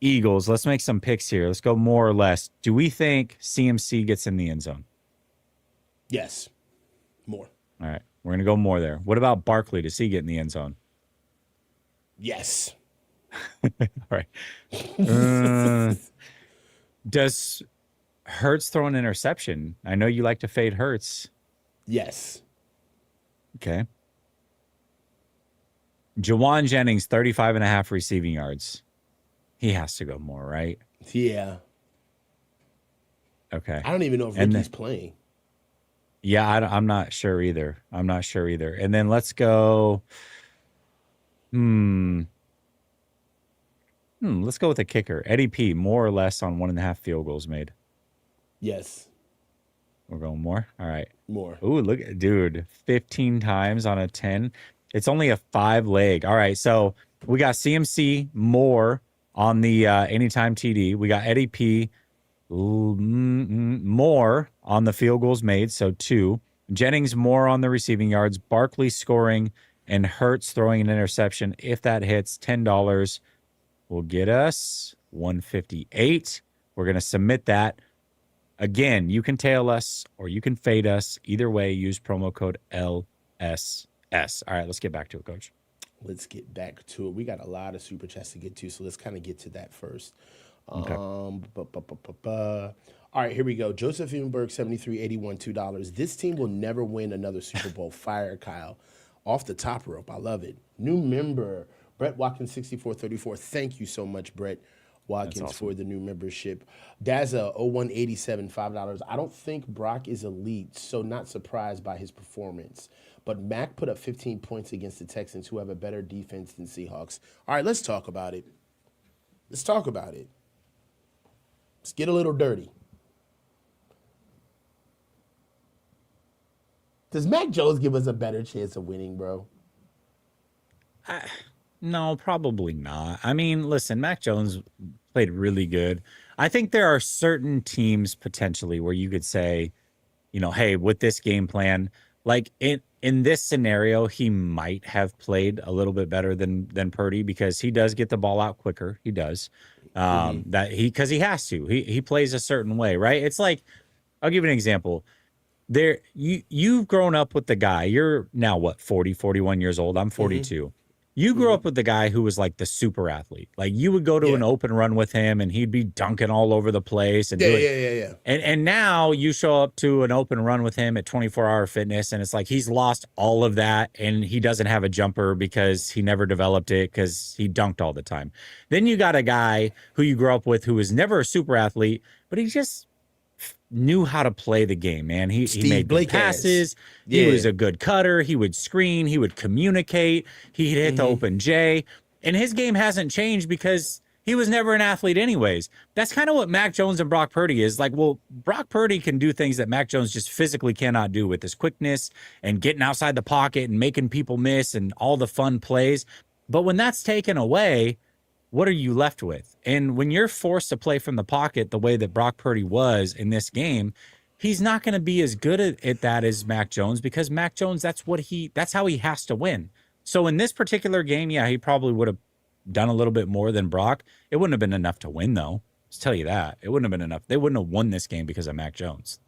Eagles. Let's make some picks here. Let's go more or less. Do we think CMC gets in the end zone? Yes. More. All right. We're going to go more there. What about Barkley? Does he get in the end zone? Yes. All right. Does Hurts throw an interception? I know you like to fade Hurts. Yes. Okay. Jawan Jennings, 35.5 receiving yards. He has to go more, right? Yeah. Okay. I don't even know if Ricky's playing. Yeah, I'm not sure either. And then let's go. Let's go with a kicker. Eddie P, more or less on 1.5 field goals made. Yes. We're going more? All right. More. Ooh, look, dude, 15 times on a 10. It's only a 5 leg. All right, so we got CMC more on the anytime TD. We got Eddie P more on the field goals made, so 2. Jennings more on the receiving yards. Barkley scoring and Hurts throwing an interception. If that hits, $10 will get us 158. We're going to submit that. Again, you can tail us or you can fade us. Either way, use promo code LSS. All right, let's get back to it, Coach. Let's get back to it. We got a lot of super chats to get to, so let's kind of get to that first. Okay. All right, here we go. Joseph Evenberg, 7381, $2. This team will never win another Super Bowl. Fire Kyle. Off the top rope. I love it. New member, Brett Watkins, 6434. Thank you so much, Brett Watkins, awesome, for the new membership. Daza, 0187, $5. I don't think Brock is elite, so not surprised by his performance. But Mac put up 15 points against the Texans, who have a better defense than Seahawks. All right, let's talk about it. Let's get a little dirty. Does Mac Jones give us a better chance of winning, bro? No, probably not. I mean, listen, Mac Jones played really good. I think there are certain teams potentially where you could say, hey, with this game plan, like in this scenario, he might have played a little bit better than Purdy because he does get the ball out quicker. He does. Because he has to. He plays a certain way, right? It's like, I'll give you an example. You've grown up with the guy. You're now what, 40, 41 years old. I'm 42. You grew up with the guy who was like the super athlete. Like you would go to an open run with him and he'd be dunking all over the place. And And now you show up to an open run with him at 24-hour fitness and it's like he's lost all of that and he doesn't have a jumper because he never developed it because he dunked all the time. Then you got a guy who you grew up with who was never a super athlete, but he just knew how to play the game, man. He made good passes. He was a good cutter. He would screen. He would communicate. He'd hit the open J. And his game hasn't changed because he was never an athlete anyways. That's kind of what Mac Jones and Brock Purdy is. Like, well, Brock Purdy can do things that Mac Jones just physically cannot do with his quickness and getting outside the pocket and making people miss and all the fun plays. But when that's taken away, what are you left with? And when you're forced to play from the pocket the way that Brock Purdy was in this game, he's not going to be as good at that as Mac Jones, because Mac Jones, that's how he has to win. So in this particular game, yeah, he probably would have done a little bit more than Brock. It wouldn't have been enough to win, though. Let's tell you that. It wouldn't have been enough. They wouldn't have won this game because of Mac Jones.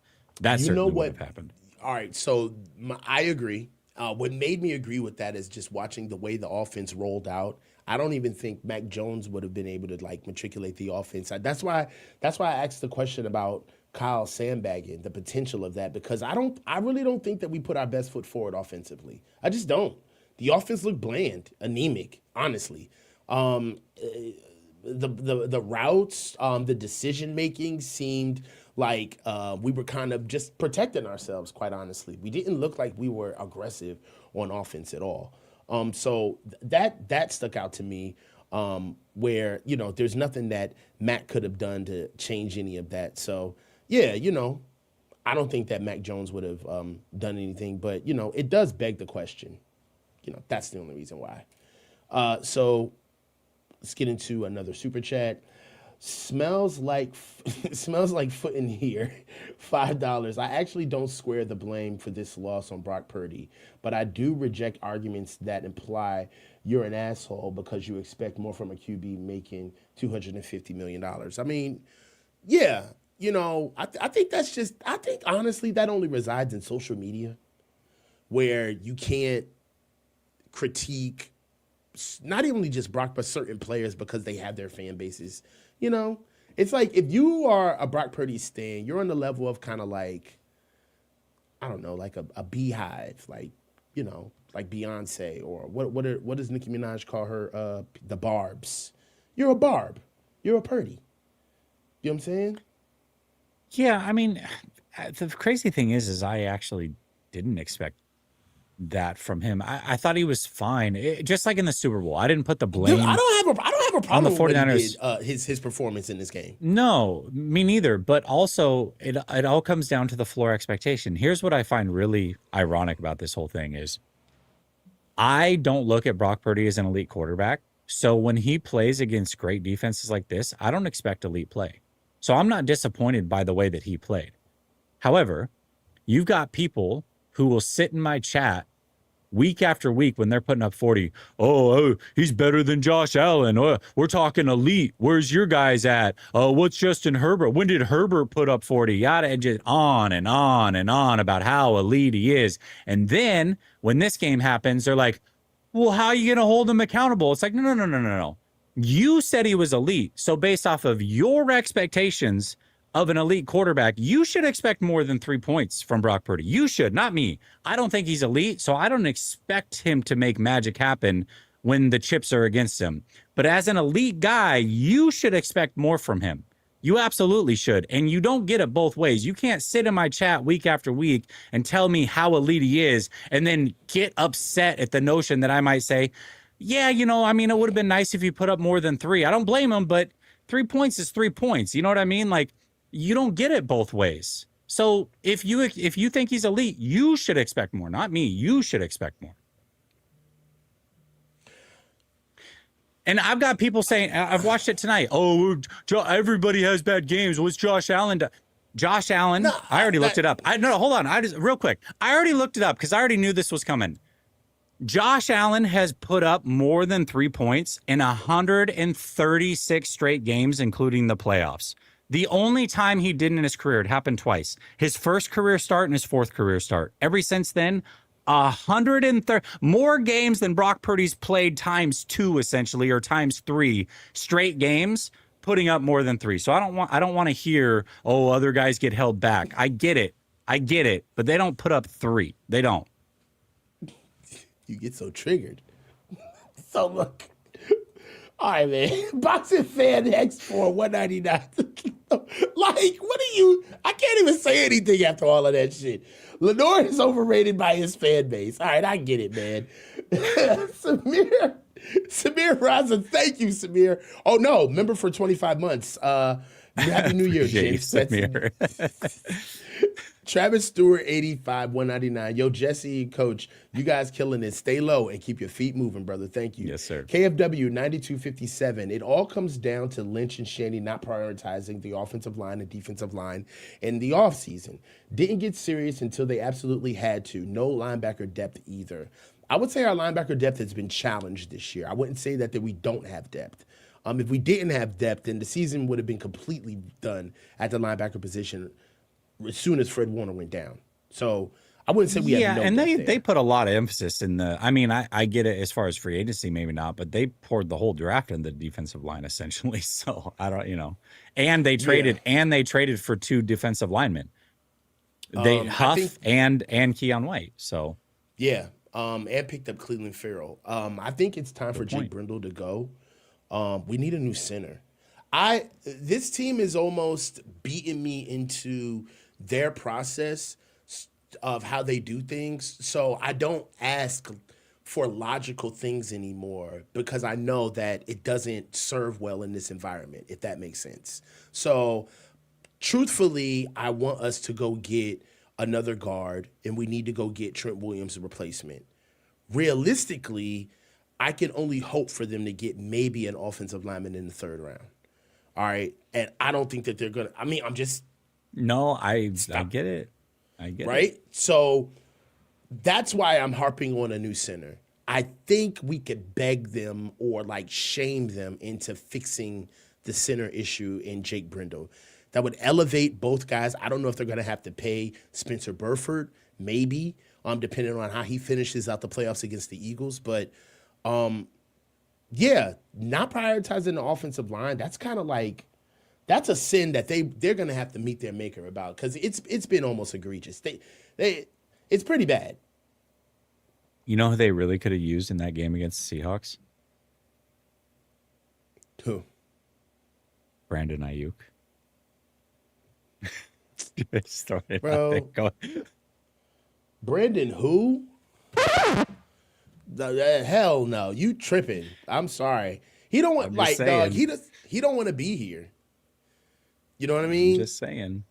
That certainly would have happened. All right, so I agree. What made me agree with that is just watching the way the offense rolled out. I don't even think Mac Jones would have been able to like matriculate the offense. That's why I asked the question about Kyle sandbagging, the potential of that, because I really don't think that we put our best foot forward offensively. I just don't. The offense looked bland, anemic, honestly. The routes, the decision making seemed like we were kind of just protecting ourselves, quite honestly. We didn't look like we were aggressive on offense at all. So that stuck out to me, where, there's nothing that Mac could have done to change any of that. So, yeah, I don't think that Mac Jones would have done anything, but, it does beg the question. That's the only reason why. So let's get into another super chat. Smells like foot in here. $5. I actually don't square the blame for this loss on Brock Purdy, but I do reject arguments that imply you're an asshole because you expect more from a QB making $250 million. I mean, yeah, I think I think honestly that only resides in social media, where you can't critique not only just Brock, but certain players because they have their fan bases. It's like if you are a Brock Purdy stan, you're on the level of kind of like, I don't know, like a beehive, like, like Beyonce, or what does Nicki Minaj call her? The Barbs. You're a Barb. You're a Purdy. You know what I'm saying? Yeah, I mean, the crazy thing is I actually didn't expect that from him. I thought he was fine. Just like in the Super Bowl, I didn't put the blame. Dude, I don't have a problem on the with what 49ers. he did, his performance in this game. No, me neither. But also, it all comes down to the floor expectation. Here's what I find really ironic about this whole thing is I don't look at Brock Purdy as an elite quarterback. So when he plays against great defenses like this, I don't expect elite play. So I'm not disappointed by the way that he played. However, you've got people who will sit in my chat week after week when they're putting up 40. Oh, he's better than Josh Allen. Oh, we're talking elite. Where's your guys at? What's Justin Herbert? When did Herbert put up 40? Yada, and just on and on and on about how elite he is. And then when this game happens, they're like, well, how are you going to hold him accountable? It's like, no. You said he was elite. So based off of your expectations of an elite quarterback, you should expect more than 3 points from Brock Purdy. You should, not me. I don't think he's elite, so I don't expect him to make magic happen when the chips are against him. But as an elite guy, you should expect more from him. You absolutely should. And you don't get it both ways. You can't sit in my chat week after week and tell me how elite he is and then get upset at the notion that I might say, yeah, it would have been nice if he put up more than 3. I don't blame him, but 3 points is 3 points. You know what I mean? Like, you don't get it both ways. So if you think he's elite, you should expect more. Not me. You should expect more. And I've got people saying, I've watched it tonight. Oh, everybody has bad games. What's Josh Allen? Josh Allen. No, I already looked it up. Hold on. Real quick. I already looked it up because I already knew this was coming. Josh Allen has put up more than 3 points in 136 straight games, including the playoffs. The only time he didn't in his career, it happened twice. His first career start and his fourth career start. Ever since then, 130 more games than Brock Purdy's played times 2, essentially, or times 3 straight games, putting up more than 3. So I don't want to hear, oh, other guys get held back. I get it, but they don't put up 3. They don't. You get so triggered. So look. All right, man. Boxing fan X4 199. Like, what are you? I can't even say anything after all of that shit. Lenor is overrated by his fan base. All right, I get it, man. Samir Raza, thank you, Samir. Oh no, member for 25 months. Happy New Year, James. Travis Stewart, 85, 199. Yo, Jesse, Coach, you guys killing it. Stay low and keep your feet moving, brother. Thank you. Yes, sir. KFW, 9257. It all comes down to Lynch and Shandy not prioritizing the offensive line and defensive line in the offseason. Didn't get serious until they absolutely had to. No linebacker depth either. I would say our linebacker depth has been challenged this year. I wouldn't say that we don't have depth. If we didn't have depth, then the season would have been completely done at the linebacker position as soon as Fred Warner went down. So I wouldn't say we have no and depth they put a lot of emphasis in the. I mean, I get it as far as free agency, maybe not, but they poured the whole draft in the defensive line essentially. So I don't, and they traded for 2 defensive linemen. They Huff and Keon White. So yeah, and picked up Cleveland Farrell. I think it's time for Jake Brindle to go. We need a new center. This team is almost beating me into their process of how they do things. So I don't ask for logical things anymore because I know that it doesn't serve well in this environment, if that makes sense. So truthfully, I want us to go get another guard, and we need to go get Trent Williams' replacement. Realistically, I can only hope for them to get maybe an offensive lineman in the 3rd round. All right. And I don't think that they're going to, I'm just. No, I get it. I get it. Right. So that's why I'm harping on a new center. I think we could beg them or shame them into fixing the center issue in Jake Brindle. That would elevate both guys. I don't know if they're going to have to pay Spencer Burford, maybe, depending on how he finishes out the playoffs against the Eagles. But, yeah, not prioritizing the offensive line, that's kind of that's a sin that they're going to have to meet their maker about because it's been almost egregious. It's pretty bad. You know who they really could have used in that game against the Seahawks? Who? Brandon Ayuk. Bro. Brandon who? Hell no, you tripping. I'm sorry. He don't want dog, he don't want to be here. You know what I mean? I'm just saying.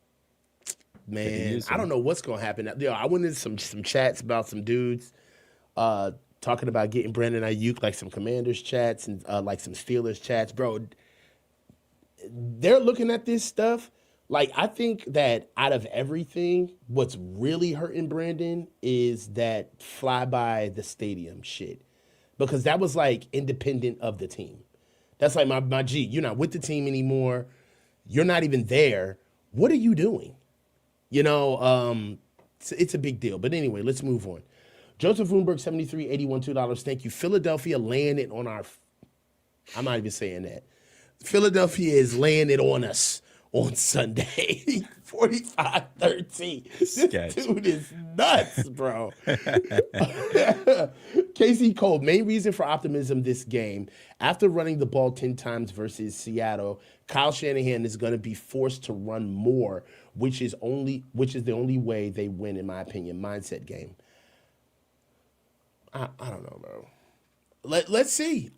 Man, I don't know what's gonna happen. I went into some chats about some dudes talking about getting Brandon Ayuk, some Commanders chats and some Steelers chats. Bro, they're looking at this stuff. I think that out of everything, what's really hurting Brandon is that fly by the stadium shit. Because that was independent of the team. That's my G, you're not with the team anymore. You're not even there. What are you doing? It's a big deal. But anyway, let's move on. Joseph Roonberg, 73, 81, $2. Thank you. Philadelphia laying it on our, I'm not even saying that. Philadelphia is laying it on us on Sunday, 45-13. This dude is nuts, bro. Casey Cole, main reason for optimism this game. After running the ball 10 times versus Seattle, Kyle Shanahan is going to be forced to run more, which is the only way they win, in my opinion. Mindset game. I don't know, bro. Let's see.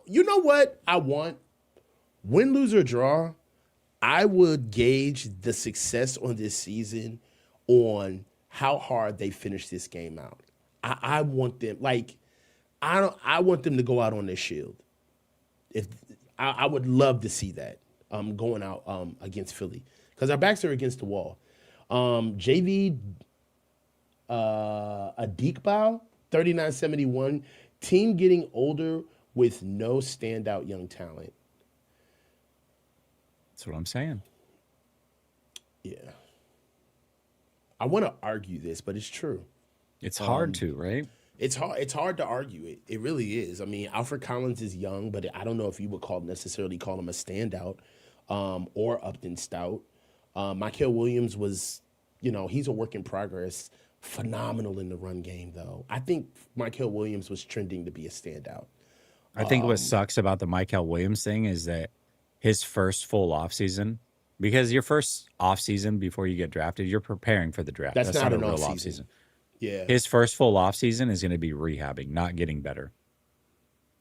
You know what I want? Win, lose, or draw, I would gauge the success on this season on how hard they finish this game out. I want them I want them to go out on their shield. If I would love to see that going out against Philly because our backs are against the wall. JV Adikbao, 3971, team getting older with no standout young talent. That's what I'm saying. Yeah. I want to argue this, but it's true. It's hard to, right? It's hard to argue it. It really is. I mean, Alfred Collins is young, but I don't know if you would necessarily call him a standout or Upton Stout. Mykel Williams was, he's a work in progress. Phenomenal in the run game, though. I think Mykel Williams was trending to be a standout. I think what sucks about the Mykel Williams thing is that his first full offseason, because your first offseason before you get drafted, you're preparing for the draft. That's not a an real offseason. Yeah. His first full offseason is going to be rehabbing, not getting better.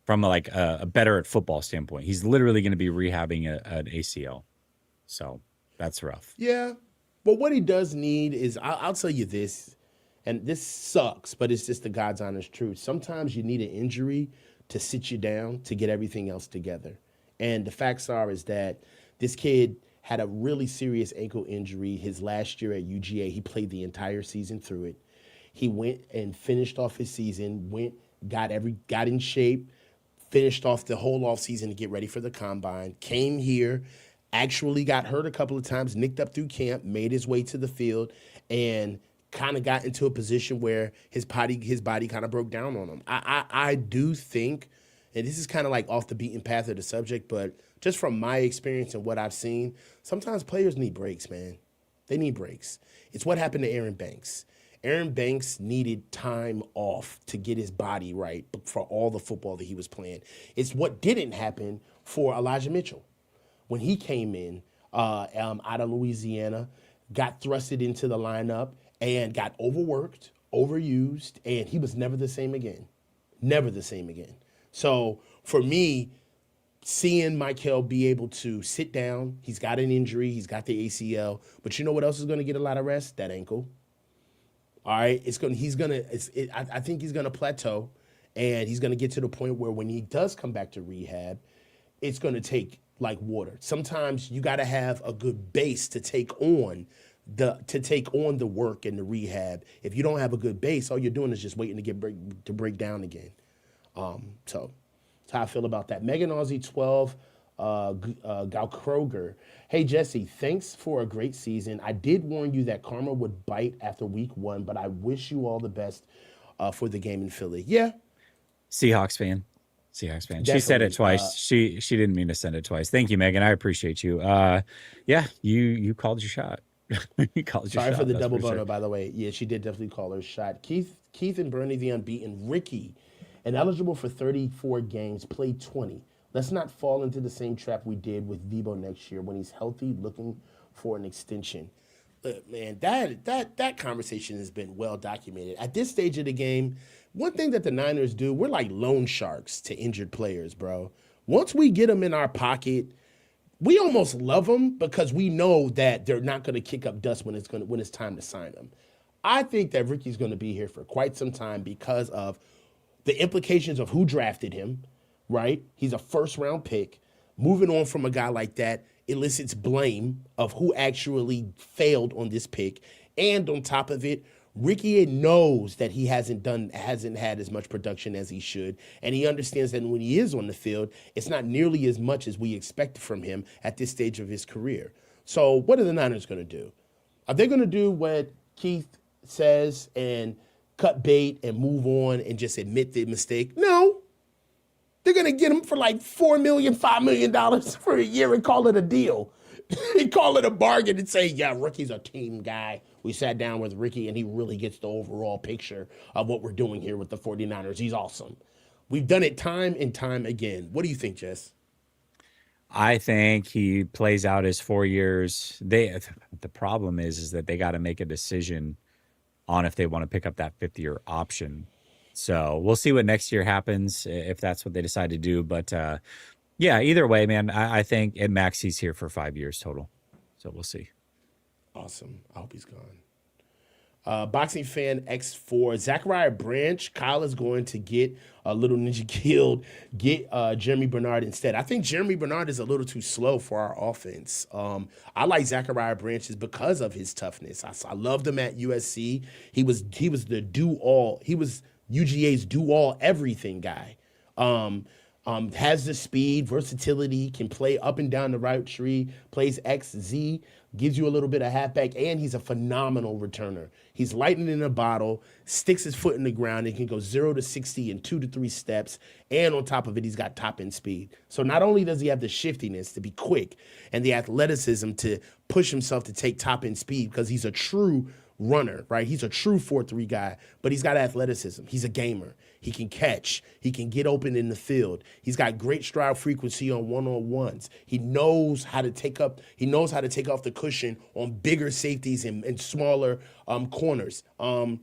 From a better at football standpoint. He's literally going to be rehabbing an ACL. So that's rough. Yeah. But what he does need is, I'll tell you this, and this sucks, but it's just the God's honest truth. Sometimes you need an injury to sit you down to get everything else together. And the facts are is that this kid had a really serious ankle injury his last year at UGA. He played the entire season through it. He went and finished off his season, got in shape, finished off the whole off season to get ready for the combine, came here, actually got hurt a couple of times, nicked up through camp, made his way to the field, and kind of got into a position where his body kind of broke down on him. I do think, and this is kind of like off the beaten path of the subject, but just from my experience and what I've seen, sometimes players need breaks, man. They need breaks. It's what happened to Aaron Banks. Aaron Banks needed time off to get his body right for all the football that he was playing. It's what didn't happen for Elijah Mitchell. When he came in out of Louisiana, got thrusted into the lineup, and got overworked, overused, and he was never the same again. Never the same again. So for me, seeing Michael be able to sit down, he's got an injury, he's got the ACL, but you know what else is going to get a lot of rest? That ankle. All right, I think he's going to plateau, and he's going to get to the point where when he does come back to rehab, it's going to take like water. Sometimes you got to have a good base to take on the work and the rehab. If you don't have a good base, all you're doing is just waiting to break down again. So that's how I feel about that. Megan Aussie 12, Gal Kroger. Hey Jesse, thanks for a great season. I did warn you that karma would bite after week 1, but I wish you all the best for the game in Philly. Yeah. Seahawks fan. Definitely. She said it twice. She didn't mean to send it twice. Thank you, Megan. I appreciate you. Yeah, you called your shot. Sorry for the double bono, by the way. Yeah, she did definitely call her shot. Keith and Bernie the unbeaten. Ricky, ineligible for 34 games, played 20. Let's not fall into the same trap we did with Debo next year when he's healthy, looking for an extension. Man, that conversation has been well documented. At this stage of the game, one thing that the Niners do, we're like loan sharks to injured players, bro. Once we get them in our pocket, we almost love them because we know that they're not going to kick up dust when it's time to sign them. I think that Ricky's going to be here for quite some time because of the implications of who drafted him, right? He's a first-round pick. Moving on from a guy like that elicits blame of who actually failed on this pick. And on top of it, Ricky knows that he hasn't had as much production as he should, and he understands that when he is on the field, it's not nearly as much as we expect from him at this stage of his career. So what are the Niners going to do? Are they going to do what Keith says and cut bait and move on and just admit the mistake? No. They're going to get him for like $4 million, $5 million for a year and call it a deal. And call it a bargain and say, yeah, Ricky's a team guy. We sat down with Ricky, and he really gets the overall picture of what we're doing here with the 49ers. He's awesome. We've done it time and time again. What do you think, Jess? I think he plays out his 4 years. The problem is that they got to make a decision on if they want to pick up that fifth-year option. So we'll see what next year happens if that's what they decide to do. But yeah, either way, man, I think at max he's here for 5 years total. So we'll see. Awesome. I hope he's gone. Boxing fan X4, Zachariah Branch. Kyle is going to get a little ninja killed. Get Jeremy Bernard instead. I think Jeremy Bernard is a little too slow for our offense. I like Zachariah Branch because of his toughness. I loved him at USC. He was the do-all. He was UGA's do-all everything guy. Has the speed, versatility, can play up and down the route tree, plays XZ, gives you a little bit of halfback, and he's a phenomenal returner. He's lightning in a bottle, sticks his foot in the ground, and can go 0 to 60 in 2 to 3 steps, and on top of it, he's got top-end speed. So not only does he have the shiftiness to be quick and the athleticism to push himself to take top-end speed because he's a true runner, right? He's a true 4-3 guy, but he's got athleticism. He's a gamer. He can catch. He can get open in the field. He's got great stride frequency on one-on-ones. He knows how to take off the cushion on bigger safeties and smaller corners.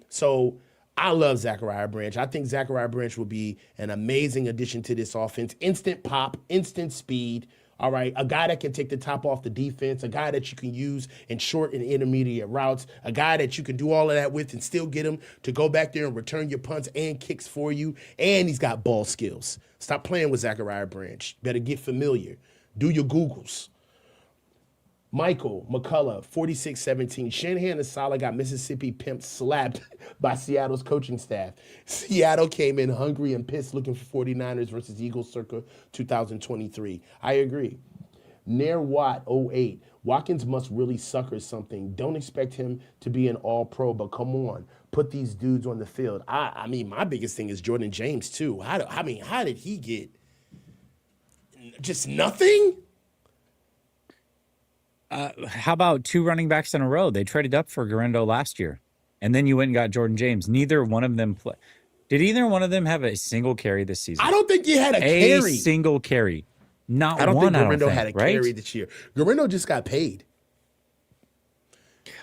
So I love Zachariah Branch. I think Zachariah Branch will be an amazing addition to this offense. Instant pop, instant speed. All right, a guy that can take the top off the defense, a guy that you can use in short and intermediate routes, a guy that you can do all of that with and still get him to go back there and return your punts and kicks for you. And he's got ball skills. Stop playing with Zachariah Branch. Better get familiar. Do your Googles. Michael McCullough, 46-17. Shanahan and Saleh got Mississippi pimp slapped by Seattle's coaching staff. Seattle came in hungry and pissed looking for 49ers versus Eagles circa 2023. I agree. Nair Watt, 08. Watkins must really sucker something. Don't expect him to be an all-pro, but come on. Put these dudes on the field. I mean, my biggest thing is Jordan James, too. How did he get just nothing? How about 2 running backs in a row? They traded up for Garendo last year, and then you went and got Jordan James. Neither one of them play. Did either one of them have a single carry this season? I don't think he had a carry. A single carry. Not I don't one. think Garendo had a right? carry this year. Garendo just got paid.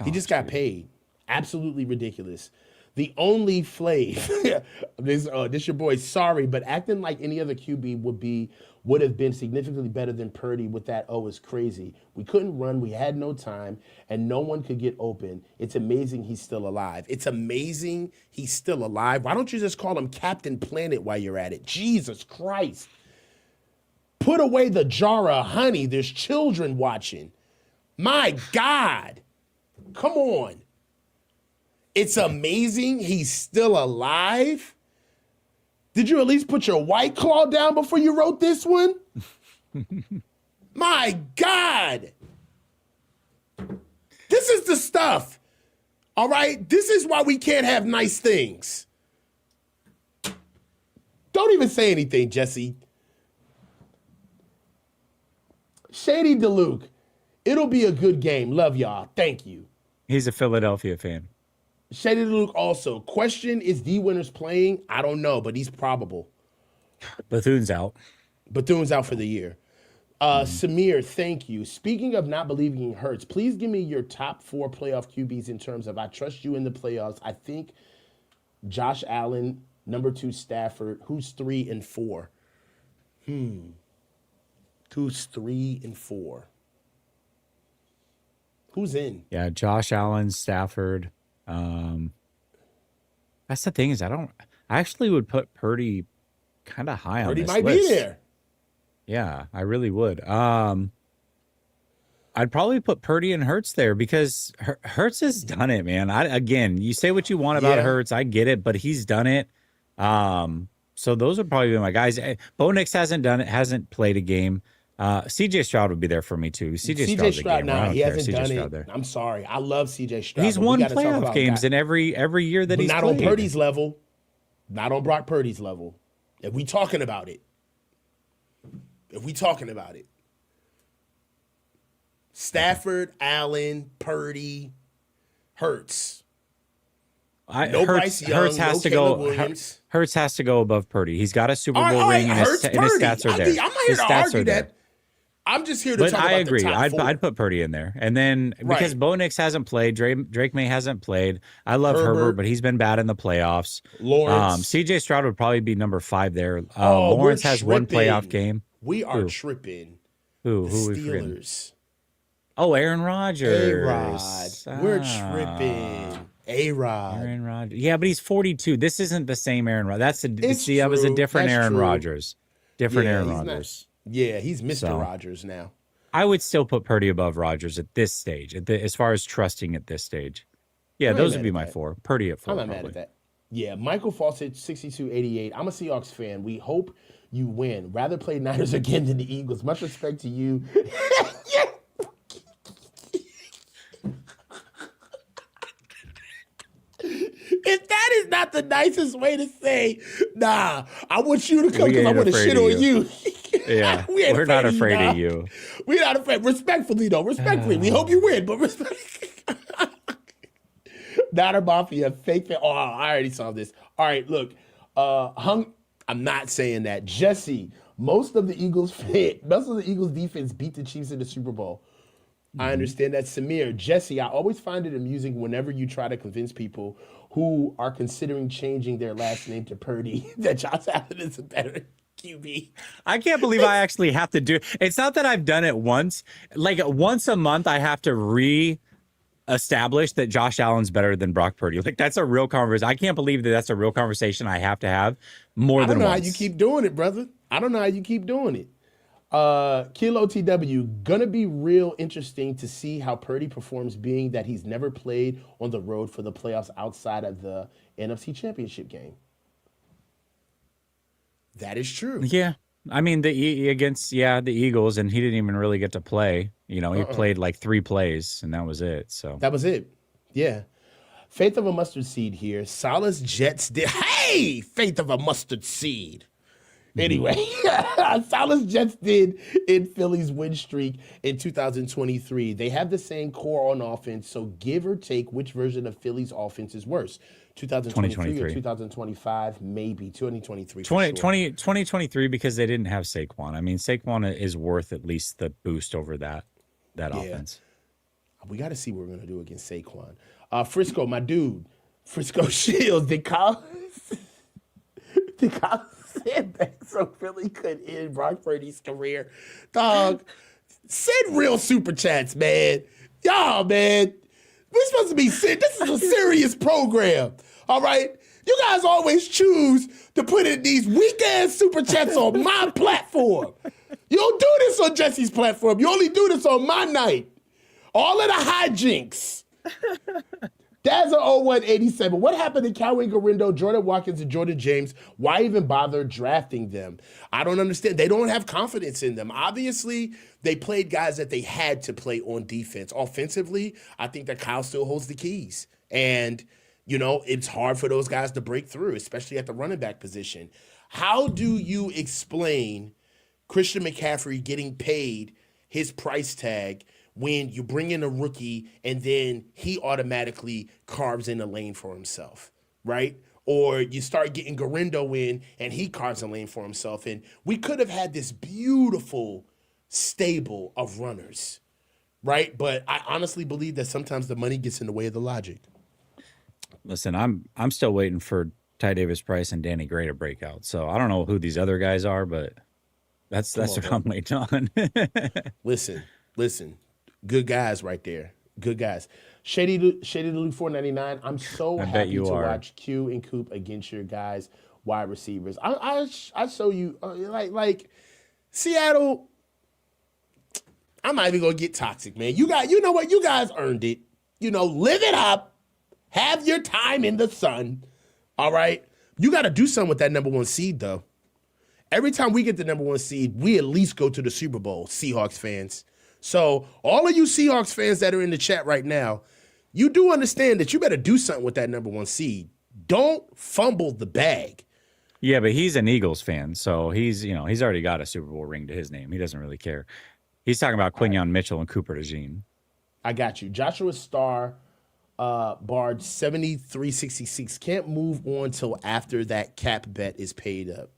He just got dude. paid. Absolutely ridiculous. The only Flav, this your boy, sorry, but acting like any other QB would have been significantly better than Purdy with that is crazy. We couldn't run, we had no time, and no one could get open. It's amazing he's still alive. It's amazing he's still alive. Why don't you just call him Captain Planet while you're at it? Jesus Christ. Put away the jar of honey. There's children watching. My God. Come on. It's amazing he's still alive. Did you at least put your White Claw down before you wrote this one? My God. This is the stuff. All right? This is why we can't have nice things. Don't even say anything, Jesse. Shady DeLuke. It'll be a good game. Love y'all. Thank you. He's a Philadelphia fan. Shady Luke also. Question, is D Winters playing? I don't know, but he's probable. Bethune's out. Bethune's out for the year. Samir, thank you. Speaking of not believing in Hurts, please give me your top 4 playoff QBs in terms of I trust you in the playoffs. I think Josh Allen, number 2 Stafford. Who's 3 and 4? Who's 3 and 4? Who's in? Yeah, Josh Allen, Stafford. That's the thing is I actually would put Purdy kind of high on this list. Purdy might be there. Yeah, I really would. I'd probably put Purdy and Hurts there because Hurts has done it, man. Again, you say what you want about Hurts, I get it, but he's done it. So those would probably be my guys. Bo Nix hasn't played a game. CJ Stroud would be there for me too. CJ Stroud, he hasn't done it. There. I'm sorry. I love CJ Stroud. He's won playoff games in every year that he's played. Not on Purdy's level. Not on Brock Purdy's level. If we talking about it. Stafford, Allen, Purdy, Hurts. Hurts has to go. Hurts has to go above Purdy. He's got a Super Bowl ring, and his stats are there. I'm not here to argue that. I'm just here to talk about I agree. The top 4. I'd put Purdy in there, and then because Bo Nix hasn't played, Drake May hasn't played. I love Herbert, but he's been bad in the playoffs. Lawrence, CJ Stroud would probably be number 5 there. Lawrence has one playoff game. We are tripping. Who the we forgetting? Steelers. Oh, Aaron Rodgers. A-Rod. We're tripping. A-Rod. Aaron Rodgers. Yeah, but he's 42. This isn't the same Aaron Rodgers. That was a different Aaron Rodgers. Aaron Rodgers. He's Mr. Rodgers now. I would still put Purdy above Rodgers at this stage, as far as trusting at this stage. Yeah, those would be my 4. Purdy at 4. I'm not mad at that. Yeah, Michael Fawcett, 6288. I'm a Seahawks fan. We hope you win. Rather play Niners again than the Eagles. Much respect to you. If that is not the nicest way to say, nah, I want you to come because I want to shit on you. Yeah, we're not afraid of you. We're not afraid. Respectfully, though. Respectfully. We hope you win, but respect. Not a mafia, fake fan. Oh, I already saw this. All right, look. I'm not saying that. Jesse, most of the Eagles defense beat the Chiefs in the Super Bowl. I understand that. Samir, Jesse, I always find it amusing whenever you try to convince people who are considering changing their last name to Purdy that Josh Allen is a better QB. I can't believe I actually have to do. It's not that I've done it once. Like once a month, I have to establish that Josh Allen's better than Brock Purdy. Like that's a real conversation. I can't believe that that's a real conversation I have to have more than once. I don't know how you keep doing it, brother. I don't know how you keep doing it. Kilo TW, gonna be real interesting to see how Purdy performs, being that he's never played on the road for the playoffs outside of the NFC Championship game. That is true. Yeah. I mean, the Eagles, and he didn't even really get to play. You know, he played like 3 plays, and that was it. So that was it. Yeah. Faith of a mustard seed here. Salas Jets did. Hey, faith of a mustard seed. Anyway, Salas Jets did in Philly's win streak in 2023. They have the same core on offense, so give or take, which version of Philly's offense is worse? 2023 or 2025? Maybe 2023. 2023 because they didn't have Saquon. I mean, Saquon is worth at least the boost over that offense. We got to see what we're going to do against Saquon. Frisco, my dude. Frisco Shields. Did Kyle send back so Philly could end Brock Purdy's career? Dog, send real super chats, man. Y'all, man. We're supposed to be sick. This is a serious program. All right? You guys always choose to put in these weak-ass super chats on my platform. You don't do this on Jesse's platform. You only do this on my night. All of the hijinks. That's an 0187. What happened to Calvin Garrindo, Jordan Watkins, and Jordan James? Why even bother drafting them? I don't understand. They don't have confidence in them. Obviously, they played guys that they had to play on defense. Offensively, I think that Kyle still holds the keys. And, you know, it's hard for those guys to break through, especially at the running back position. How do you explain Christian McCaffrey getting paid his price tag when you bring in a rookie and then he automatically carves in a lane for himself, right? Or you start getting Garrindo in and he carves a lane for himself. And we could have had this beautiful stable of runners, right? But I honestly believe that sometimes the money gets in the way of the logic. Listen, I'm still waiting for Ty Davis Price and Danny Gray to break out. So I don't know who these other guys are, but that's what I'm waiting on. Listen. Good guys right there. Good guys. Shady Luke 499. I'm so happy to watch Q and Coop against your guys, wide receivers. I show you like Seattle. I'm not even gonna get toxic, man. You know what? You guys earned it. You know, live it up. Have your time in the sun. All right. You got to do something with that number 1 seed, though. Every time we get the number 1 seed, we at least go to the Super Bowl, Seahawks fans. So all of you Seahawks fans that are in the chat right now, you do understand that you better do something with that number 1 seed. Don't fumble the bag. Yeah, but he's an Eagles fan, so he's already got a Super Bowl ring to his name. He doesn't really care. He's talking about Quinyon Mitchell and Cooper DeJean. I got you. Joshua Starr, Bard 7366 can't move on till after that cap bet is paid up.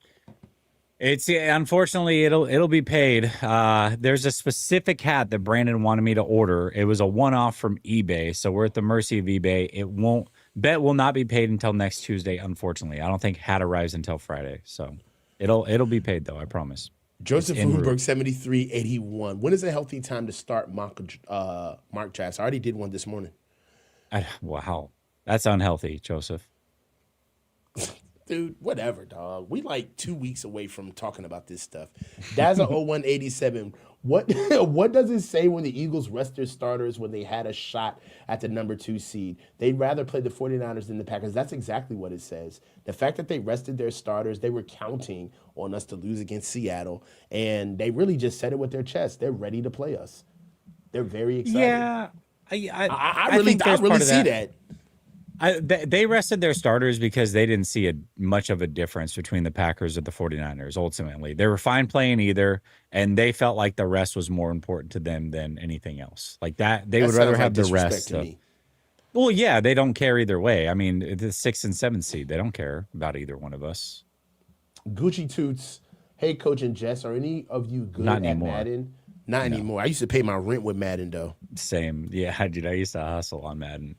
Unfortunately it'll be paid. There's a specific hat that Brandon wanted me to order. It was a one-off from eBay, so we're at the mercy of eBay. Bet will not be paid until next Tuesday. Unfortunately, I don't think hat arrives until Friday, so it'll be paid though. I promise. Joseph Frudenberg 7381. When is a healthy time to start mock drafts? I already did one this morning. Wow, that's unhealthy, Joseph. Dude, whatever, dog. We like 2 weeks away from talking about this stuff. Dazzle 0187. What does it say when the Eagles rest their starters when they had a shot at the number 2 seed? They'd rather play the 49ers than the Packers. That's exactly what it says. The fact that they rested their starters, they were counting on us to lose against Seattle, and they really just said it with their chest. They're ready to play us. They're very excited. Yeah, I really see that. They rested their starters because they didn't see much of a difference between the Packers and the 49ers, ultimately. They were fine playing either, and they felt like the rest was more important to them than anything else. Like that, they would rather have the rest. Well, yeah, they don't care either way. I mean, the 6 and 7 seed, they don't care about either one of us. Gucci Toots, hey, Coach and Jess, are any of you good at Madden? Not anymore. I used to pay my rent with Madden, though. Same. Yeah, dude, I used to hustle on Madden.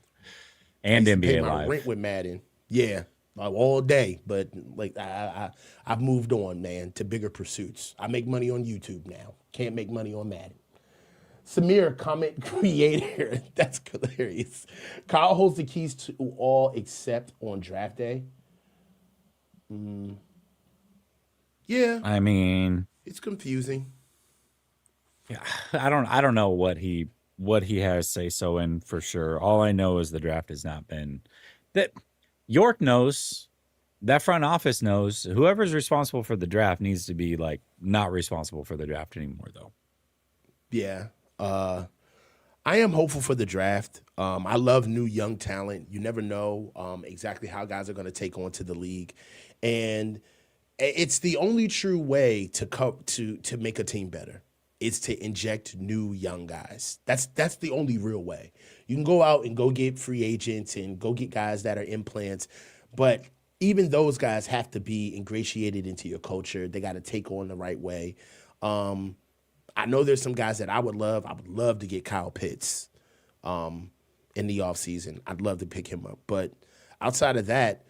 And NBA pay my Live. Rent with Madden. Yeah. all day. But like I've moved on, man, to bigger pursuits. I make money on YouTube now. Can't make money on Madden. Samir, comment creator. That's hilarious. Kyle holds the keys to all except on draft day. Yeah, I mean, it's confusing. yeah, I don't know what he has say so in for sure. All I know is the draft has not been that. York knows, that front office knows, whoever's responsible for the draft needs to be like not responsible for the draft anymore though. Yeah. I am hopeful for the draft. I love new young talent. You never know exactly how guys are going to take on to the league, and it's the only true way to make a team better. Is to inject new young guys. That's the only real way. You can go out and go get free agents and go get guys that are implants, but even those guys have to be ingratiated into your culture. They got to take on the right way. I know there's some guys that I would love. I would love to get Kyle Pitts in the offseason. I'd love to pick him up. But outside of that,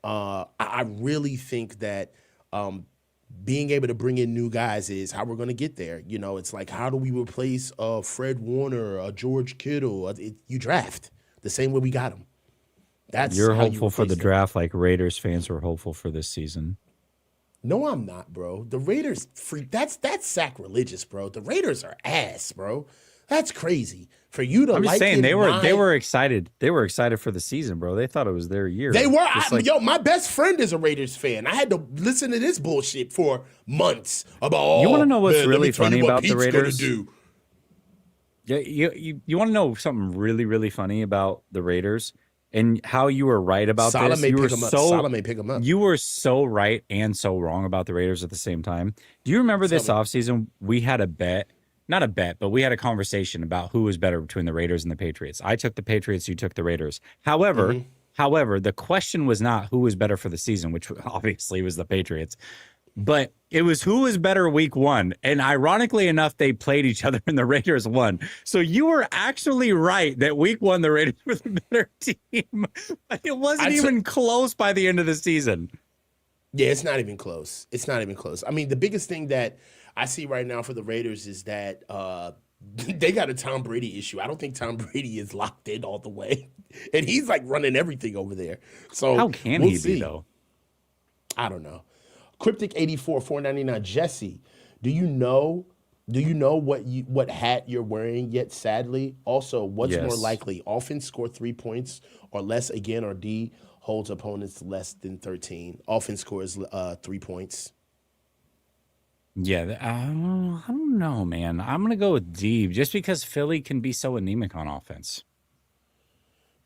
I really think that being able to bring in new guys is how we're going to get there. You know, it's like, how do we replace Fred Warner, George Kittle? You draft the same way we got him. You're hopeful for the draft like Raiders fans were hopeful for this season. No, I'm not, bro. The Raiders that's sacrilegious, bro. The Raiders are ass, bro. That's crazy. For you to I'm just like saying they were excited. They were excited for the season, bro. They thought it was their year. They were. My best friend is a Raiders fan. I had to listen to this bullshit for months about. You want to know what's really funny about Pete's the Raiders? Do. Yeah, you want to know something really, really funny about the Raiders and how you were right about this? Solomon pick him up. You were so right and so wrong about the Raiders at the same time. Do you remember this offseason? We had a bet. Not a bet, but we had a conversation about who was better between the Raiders and the Patriots. I took the Patriots, you took the Raiders. However, the question was not who was better for the season, which obviously was the Patriots, but it was who was better week one. And ironically enough, they played each other and the Raiders won. So you were actually right that week one, the Raiders were the better team. It wasn't even close by the end of the season. Yeah, it's not even close. It's not even close. I mean, the biggest thing that I see right now for the Raiders is that they got a Tom Brady issue. I don't think Tom Brady is locked in all the way, and he's like running everything over there. So how can he be though? I don't know. Cryptic 84 499 Jesse, do you know what hat you're wearing yet? Sadly, also, what's more likely? Offense score 3 points or less again, or D holds opponents less than 13. Offense scores 3 points. Yeah, I don't know, man. I'm going to go with D just because Philly can be so anemic on offense.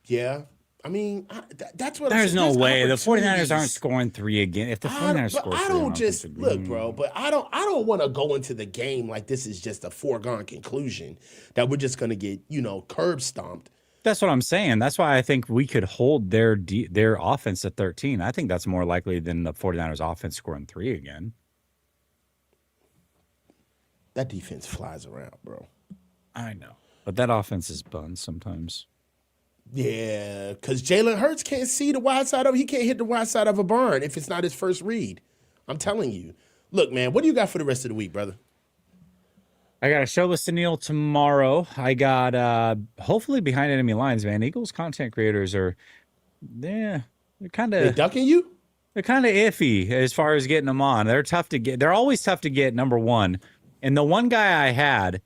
Yeah. I mean, that's what there's no way. The 49ers aren't scoring 3 again. If the 49ers score 3, I don't just look, bro, but I don't want to go into the game like this is just a foregone conclusion that we're just going to get, curb stomped. That's what I'm saying. That's why I think we could hold their offense at 13. I think that's more likely than the 49ers offense scoring 3 again. That defense flies around, bro. I know. But that offense is buns sometimes. Yeah, because Jalen Hurts can't see the wide side he can't hit the wide side of a barn if it's not his first read. I'm telling you. Look, man, what do you got for the rest of the week, brother? I got a show with Sunil tomorrow. I got hopefully behind enemy lines, man. Eagles content creators are they're kind of ducking you? They're kind of iffy as far as getting them on. They're tough to get. They're always tough to get, number one. And the one guy I had,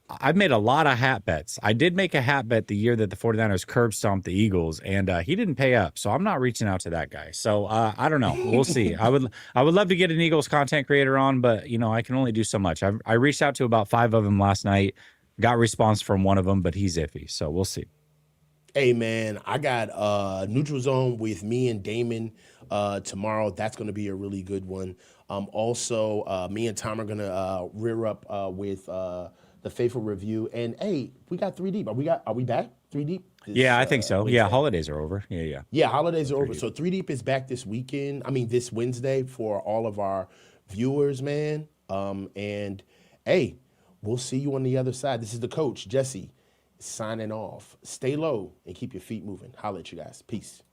I've made a lot of hat bets. I did make a hat bet the year that the 49ers curb stomped the Eagles, and he didn't pay up. So I'm not reaching out to that guy. So I don't know. We'll see. I would love to get an Eagles content creator on, but I can only do so much. I reached out to about 5 of them last night, got response from one of them, but he's iffy. So we'll see. Hey man, I got Neutral Zone with me and Damon tomorrow. That's going to be a really good one. Also, me and Tom are going to rear up with the Faithful Review. And hey, we got 3 Deep. Are we back 3 Deep? Yeah, I think so. Wednesday. Yeah, holidays are over. Yeah. Yeah, holidays are over. So 3 Deep is back this Wednesday for all of our viewers, man. And hey, we'll see you on the other side. This is the coach, Jesse, signing off. Stay low and keep your feet moving. Holla at you guys. Peace.